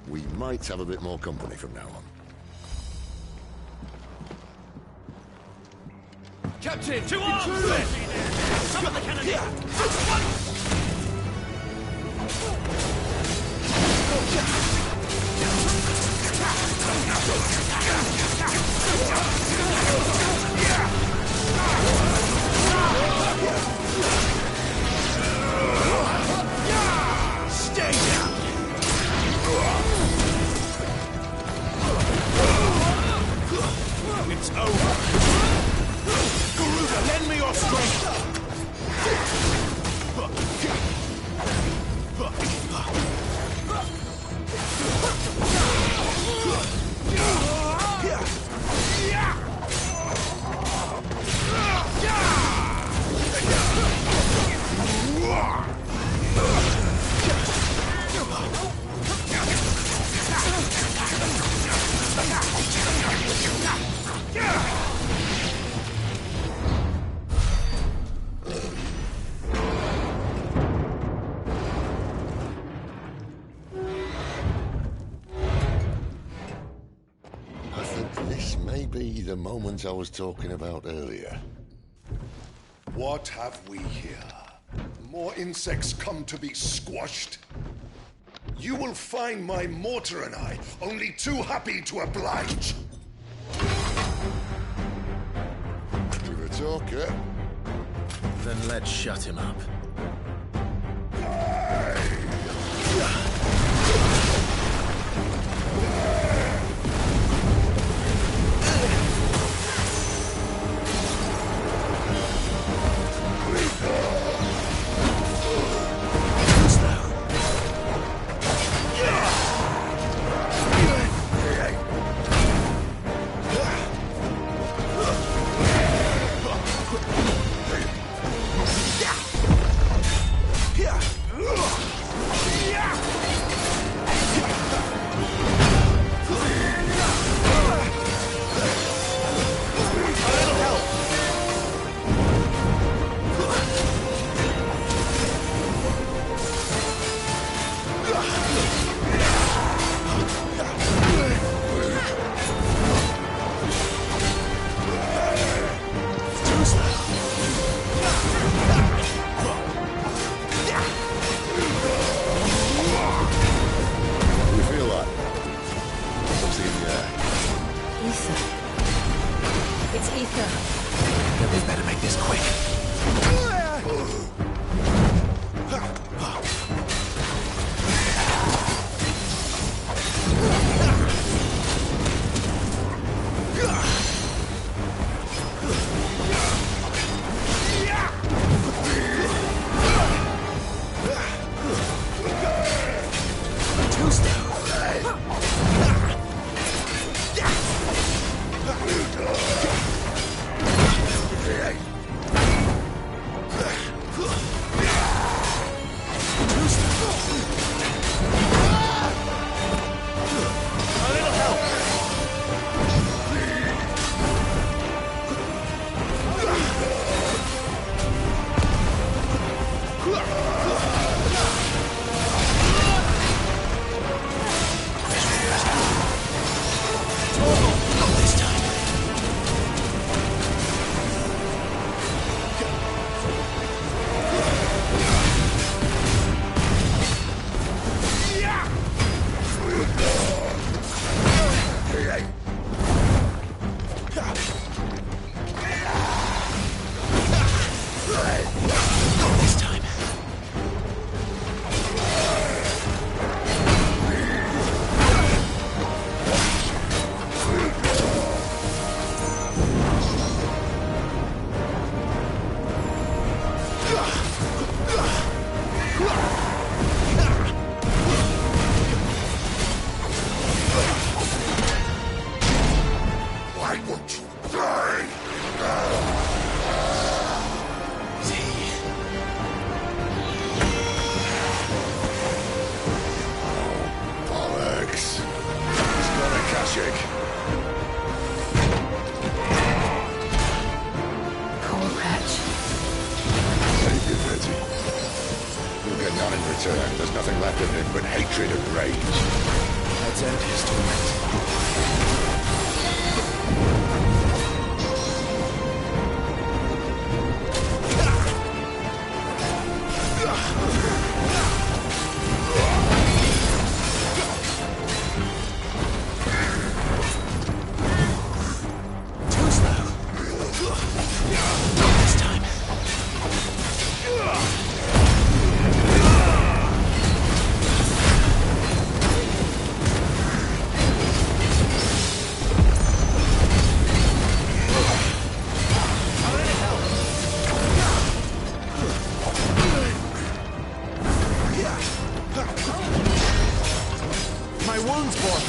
We might have a bit more company from now on. Captain, to arms! Summon the cannon! Stay down! It's over! Garuda, lend me your strength! I think this may be the moment I was talking about earlier. What have we here? More insects come to be squashed? You will find my mortar and I only too happy to oblige. You're a talker. Then let's shut him up. return, there's nothing left of him but hatred and rage. Let's end his torment. My wounds, boy!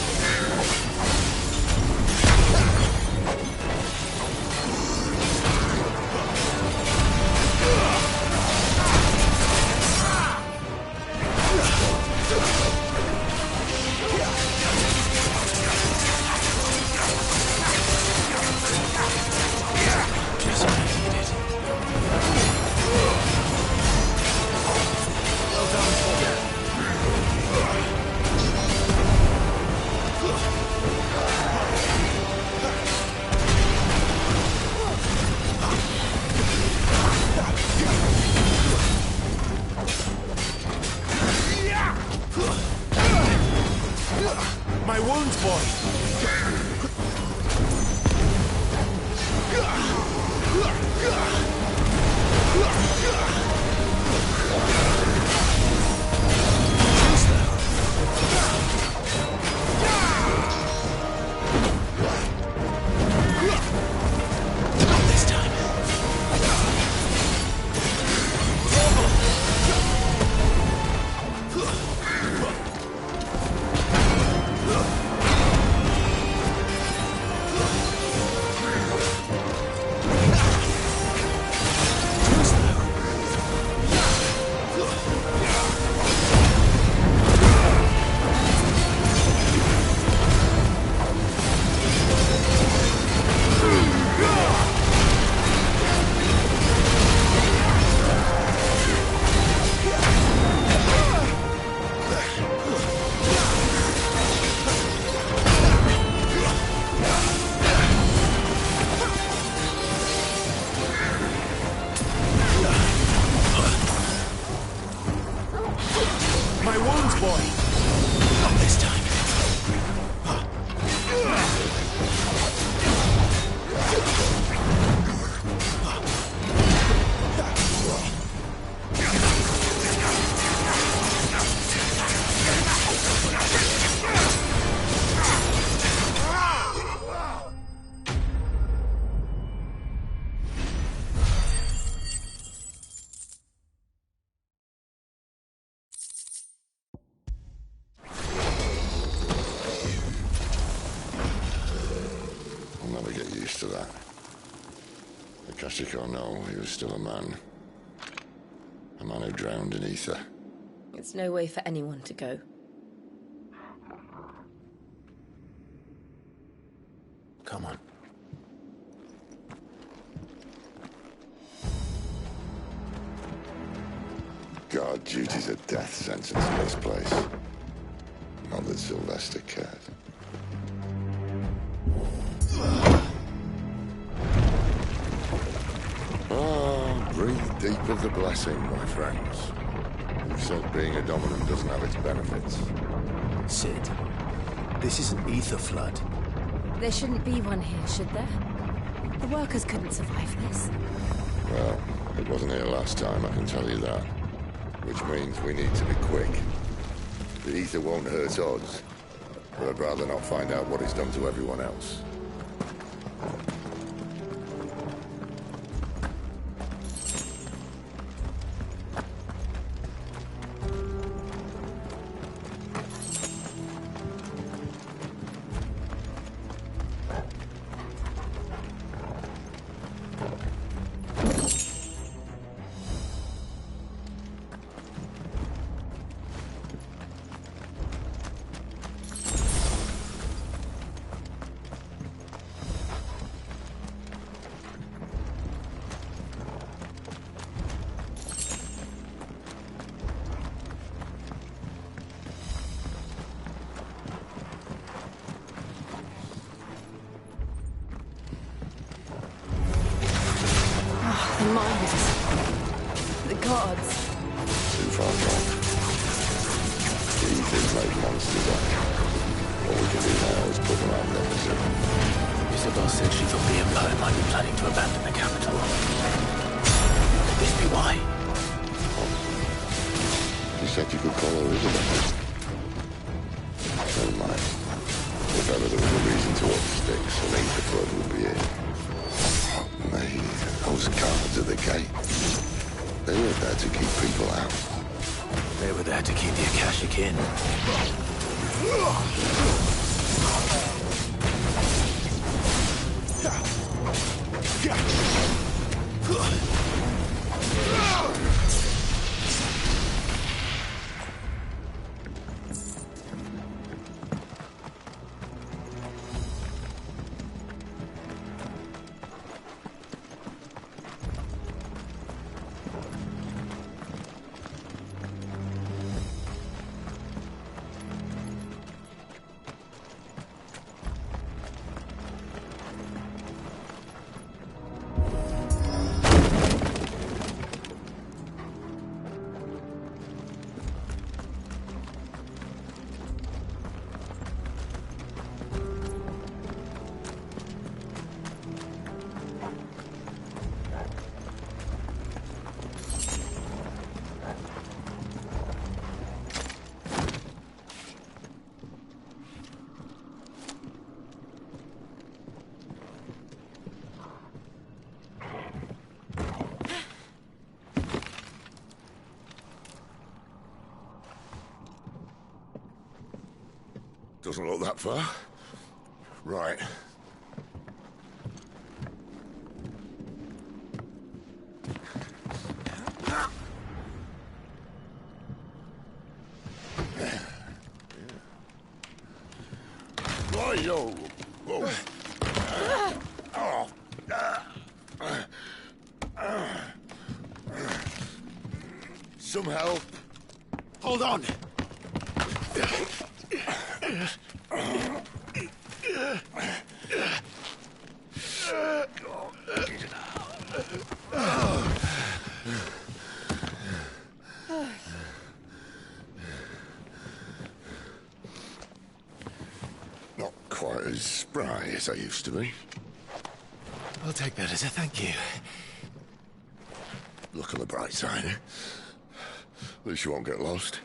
This time. My wounds, boy! Not this time. I'll never get used to that. Akashic or no, he was still a man. A man who drowned in ether. It's no way for anyone to go. Come on. God, duty's a death sentence in this place. Not that Sylvester cared. Ah, breathe deep of the blessing, my friends. Who said being a dominant doesn't have its benefits? Sid, this is an ether flood. There shouldn't be one here, should there? The workers couldn't survive this. Well, it wasn't here last time, I can tell you that. Which means we need to be quick. The ether won't hurt us, but I'd rather not find out what it's done to everyone else. mind us. The guards. Too far gone. The Ifrit made monsters up. All we can do now is put them out of their misery. Isabel said she thought the Empire might be planning to abandon the capital. Could this be why? She said you could call her Isabel. Never mind. If ever there was a reason to up sticks, I think the blood would be it. Fuck me. Those guards at the gate. They were there to keep people out. They were there to keep the Akashic in. Doesn't look that far. Right. Right-o. Whoa. Some help. Hold on. Not quite as spry as I used to be. I'll take that as a thank you. Look on the bright side, eh? At least you won't get lost.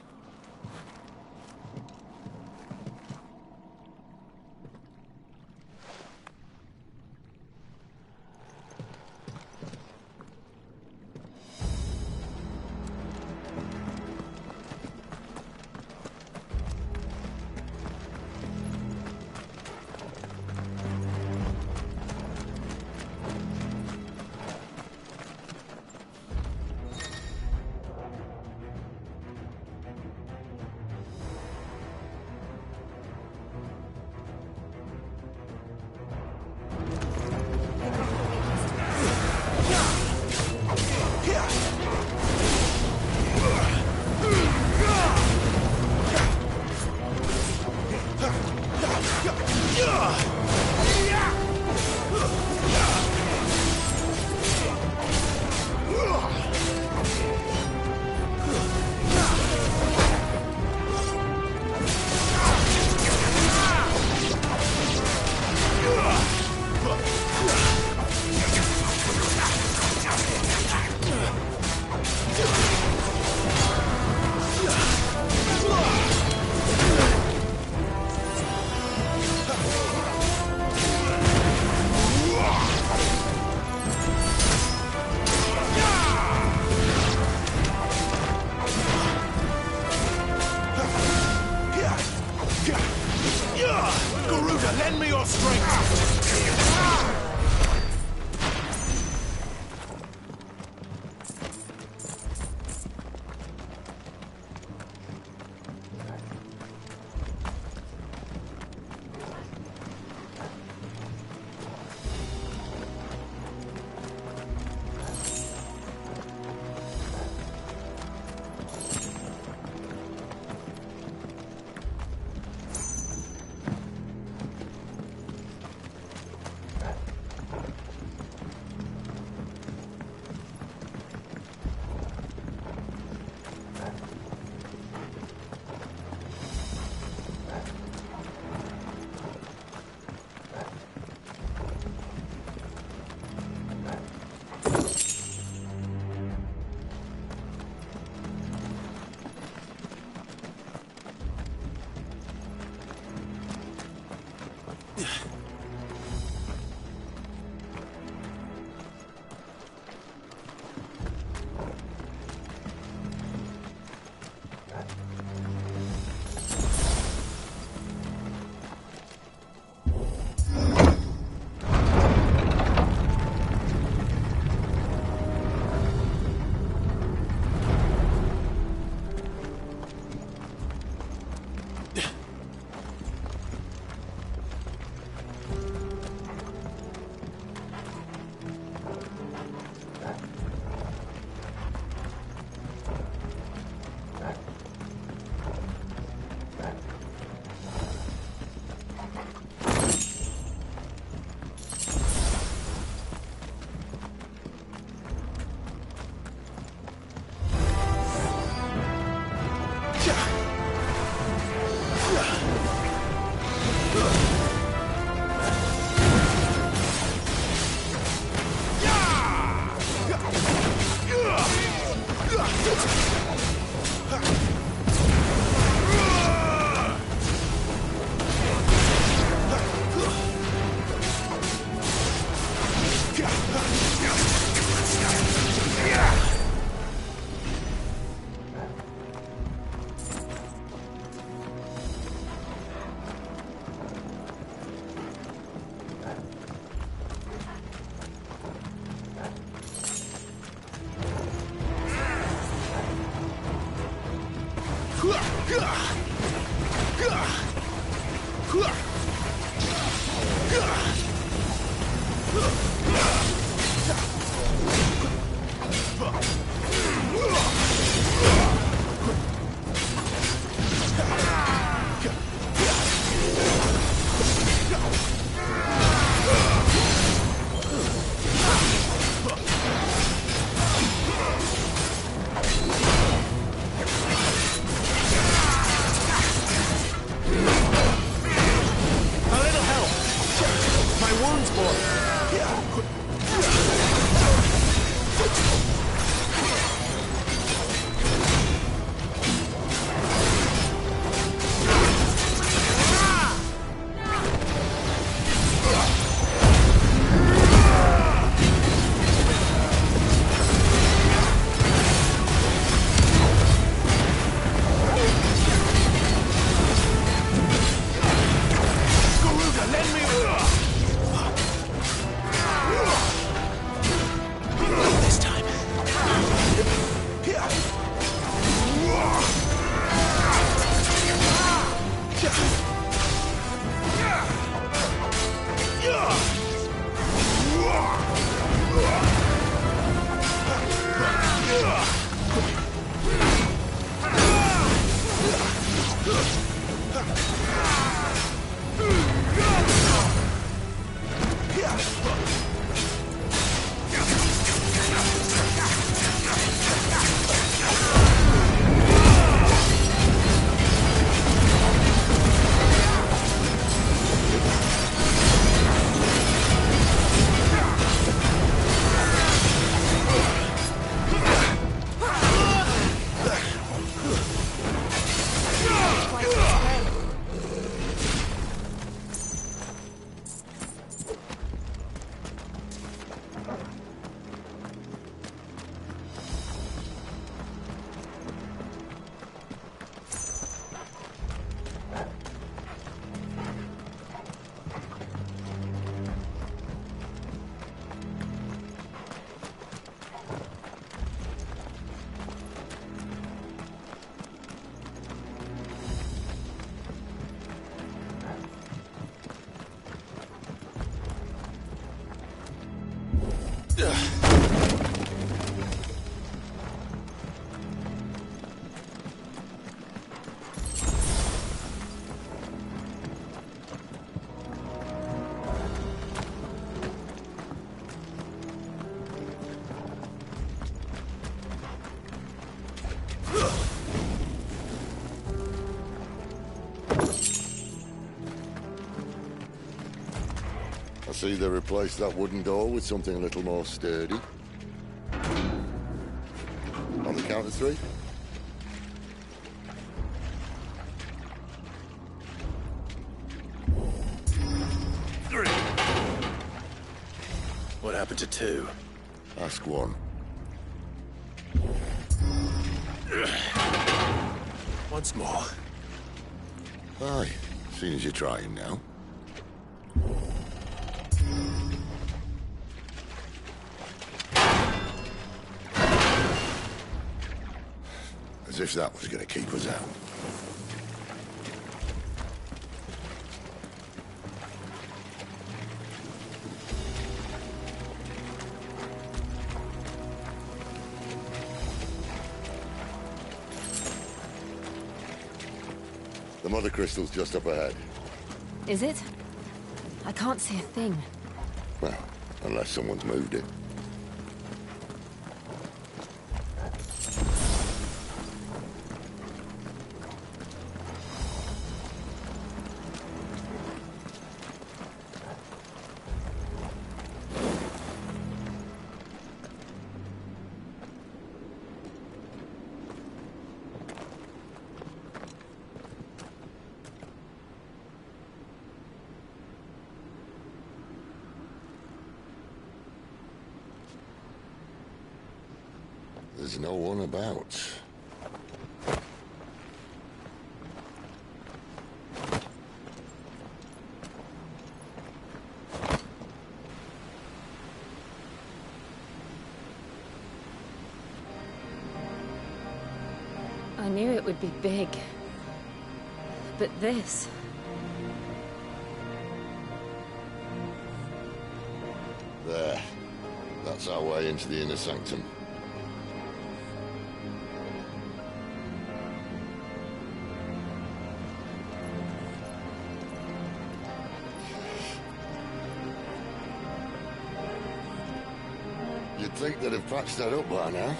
I see they replaced that wooden door with something a little more sturdy. On the count of three. What happened to two? Ask one. Once more. Aye, seeing as you're trying now. As if that was going to keep us out. The mother crystal's just up ahead. Is it? I can't see a thing. Well, unless someone's moved it. There's no one about. I knew it would be big. But this... There. That's our way into the inner sanctum. You'd think they'd have patched that up by now.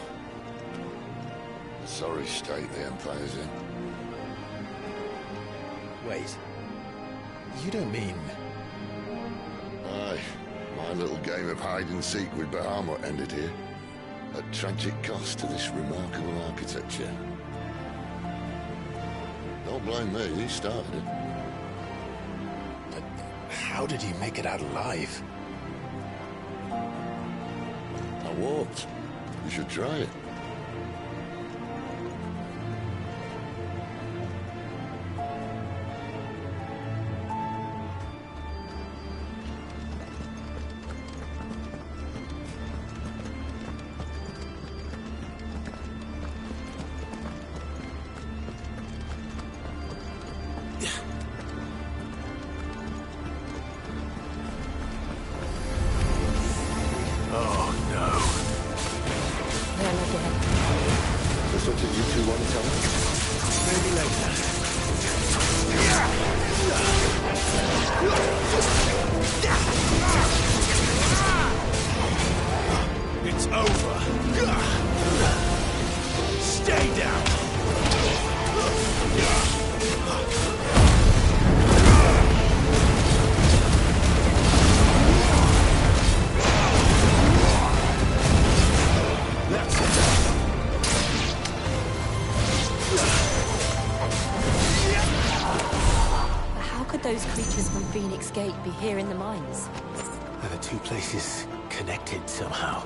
The sorry state the Empire's in. Wait. You don't mean... Aye. My little game of hide-and-seek with Bahamut ended here. At tragic cost to this remarkable architecture. Don't blame me, he started it. But how did he make it out alive? I walked. You should try it. It's over. Stay down. How could those creatures from Phoenix Gate be here in the mines? Are the two places connected somehow?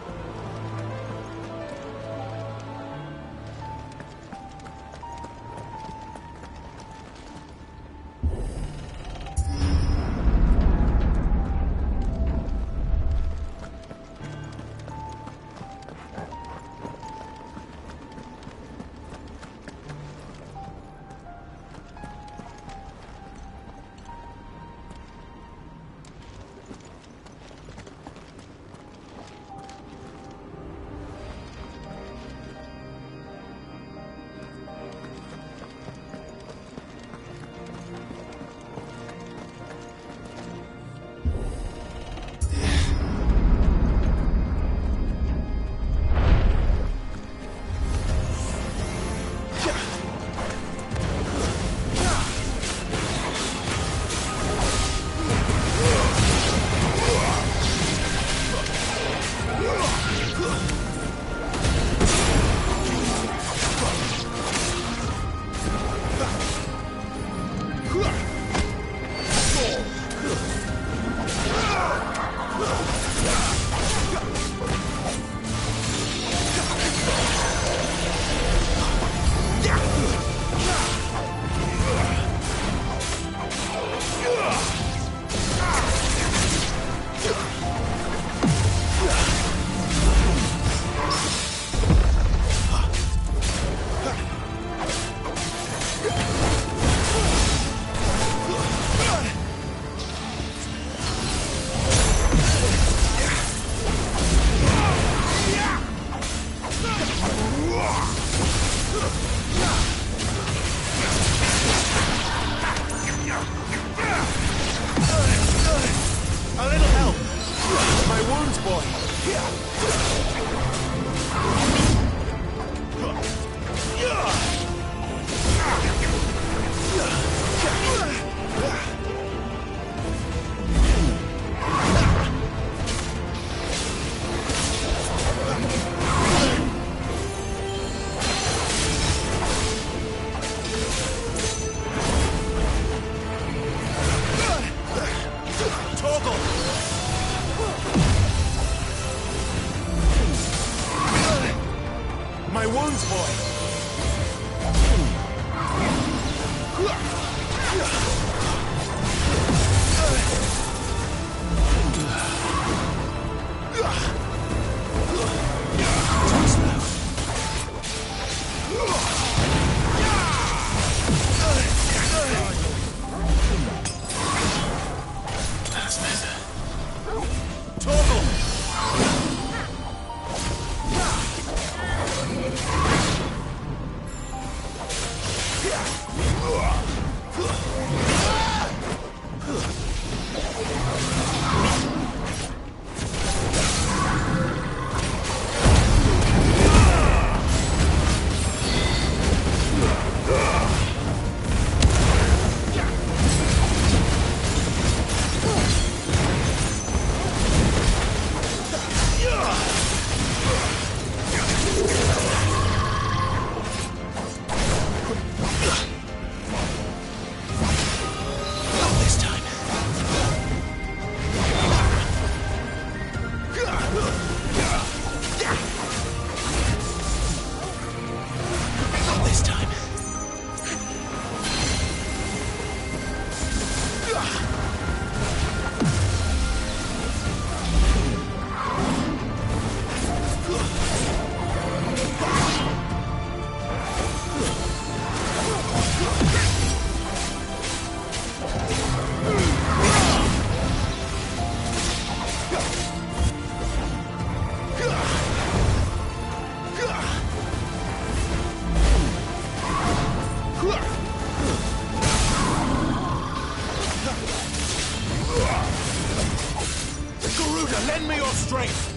My wounds, boy! Lend me your strength!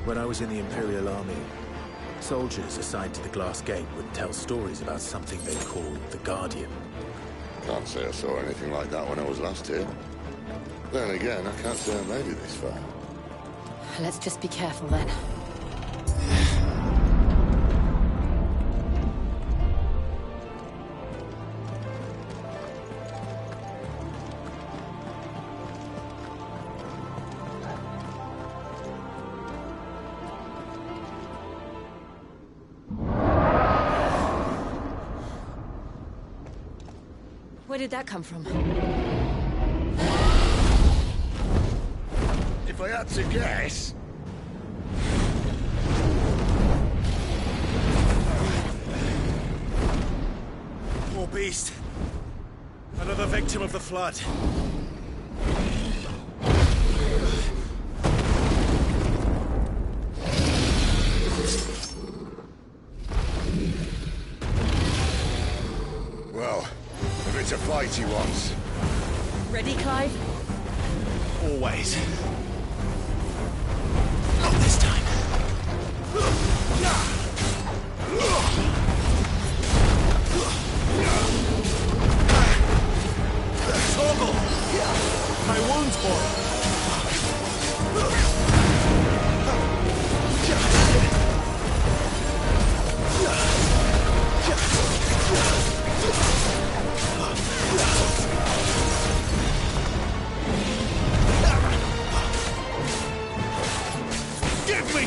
When I was in the Imperial Army, soldiers assigned to the Glass Gate would tell stories about something they called the Guardian. Can't say I saw anything like that when I was last here. Then again, I can't say I made it this far. Let's just be careful then. Where did that come from? If I had to guess... Poor beast. Another victim of the flood. Well, if it's a fight he wants. Ready, Clive? Always. Not this time. Torgal! My wounds, boy! Give me!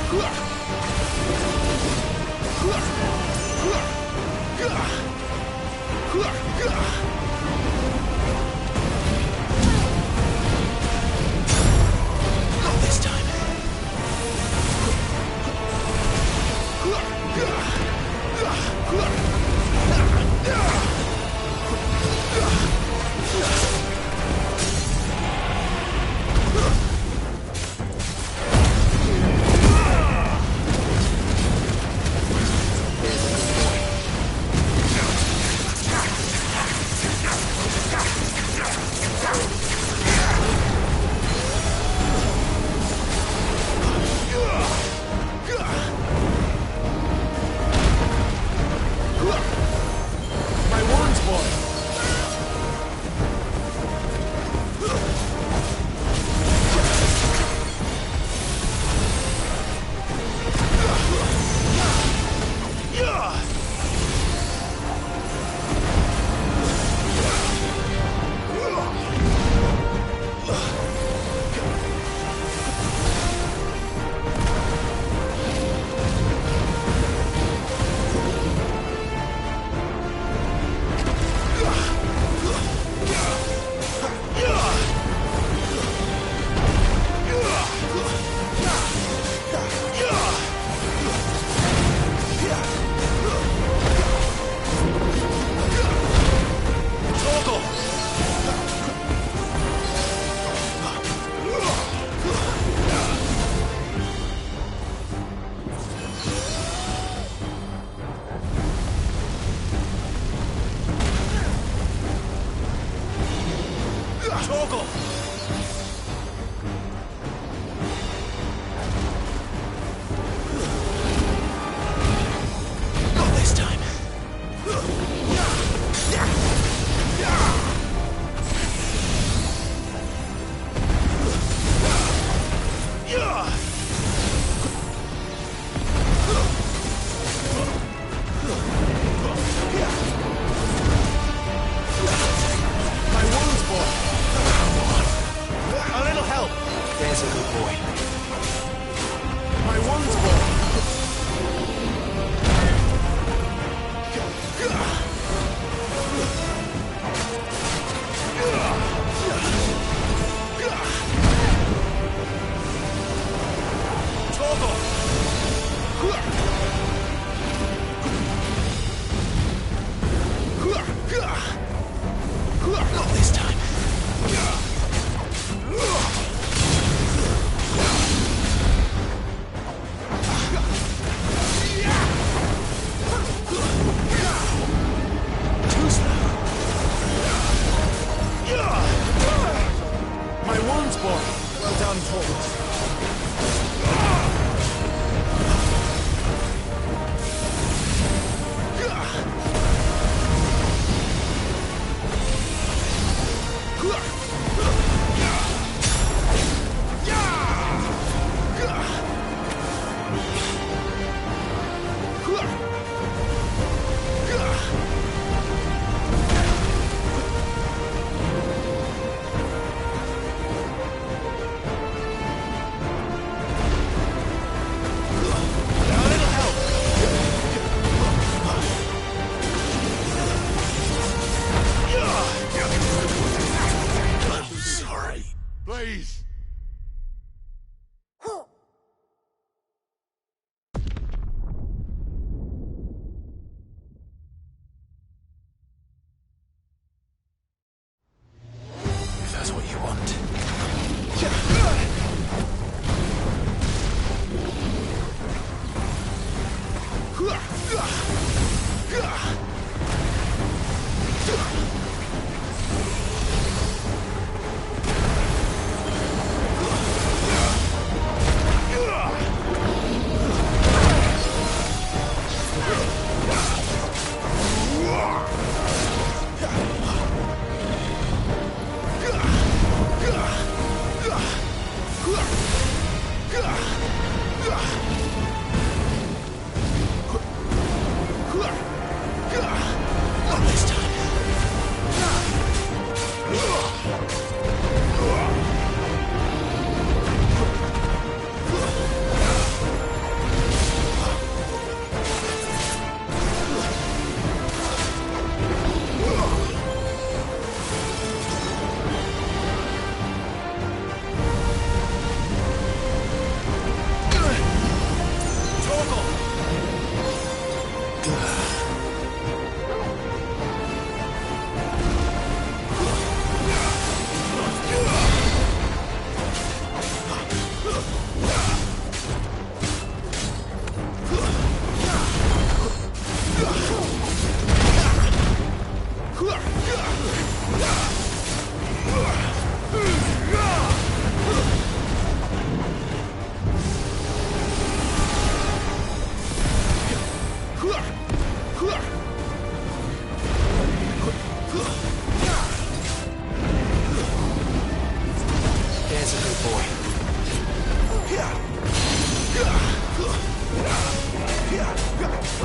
Not this time.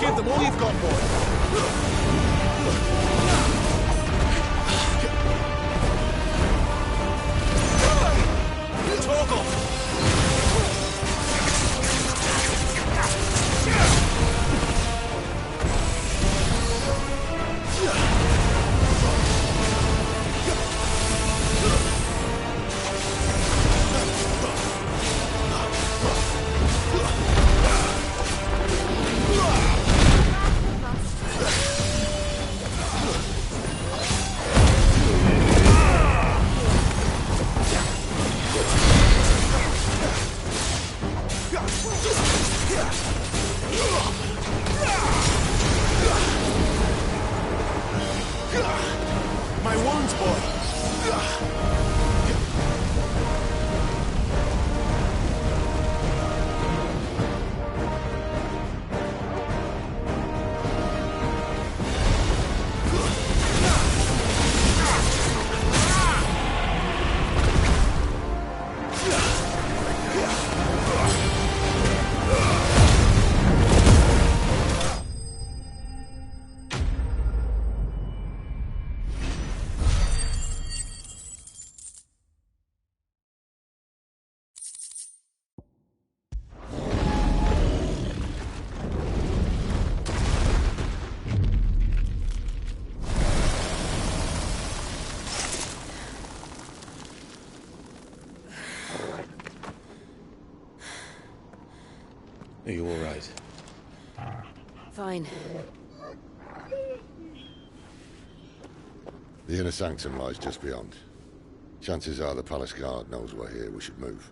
Give them all you've got, boy. My wounds, boy. Are you all right? Fine. The inner sanctum lies just beyond. Chances are the palace guard knows we're here. We should move.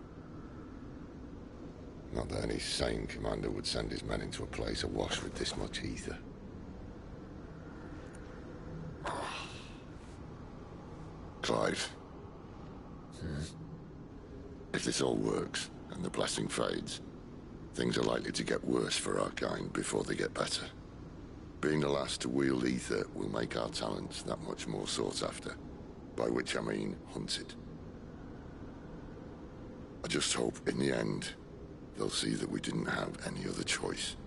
Not that any sane commander would send his men into a place awash with this much ether. Clive. If this all works, and the blessing fades, things are likely to get worse for our kind before they get better. Being the last to wield ether will make our talents that much more sought after. By which I mean hunted. I just hope, in the end, they'll see that we didn't have any other choice.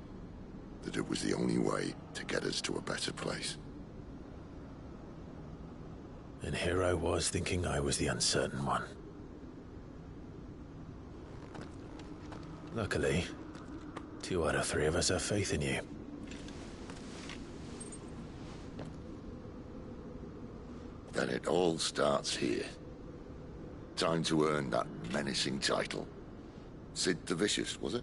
That it was the only way to get us to a better place. And here I was thinking I was the uncertain one. Luckily, 2 out of 3 of us have faith in you. Then it all starts here. Time to earn that menacing title. Sid the Vicious, was it?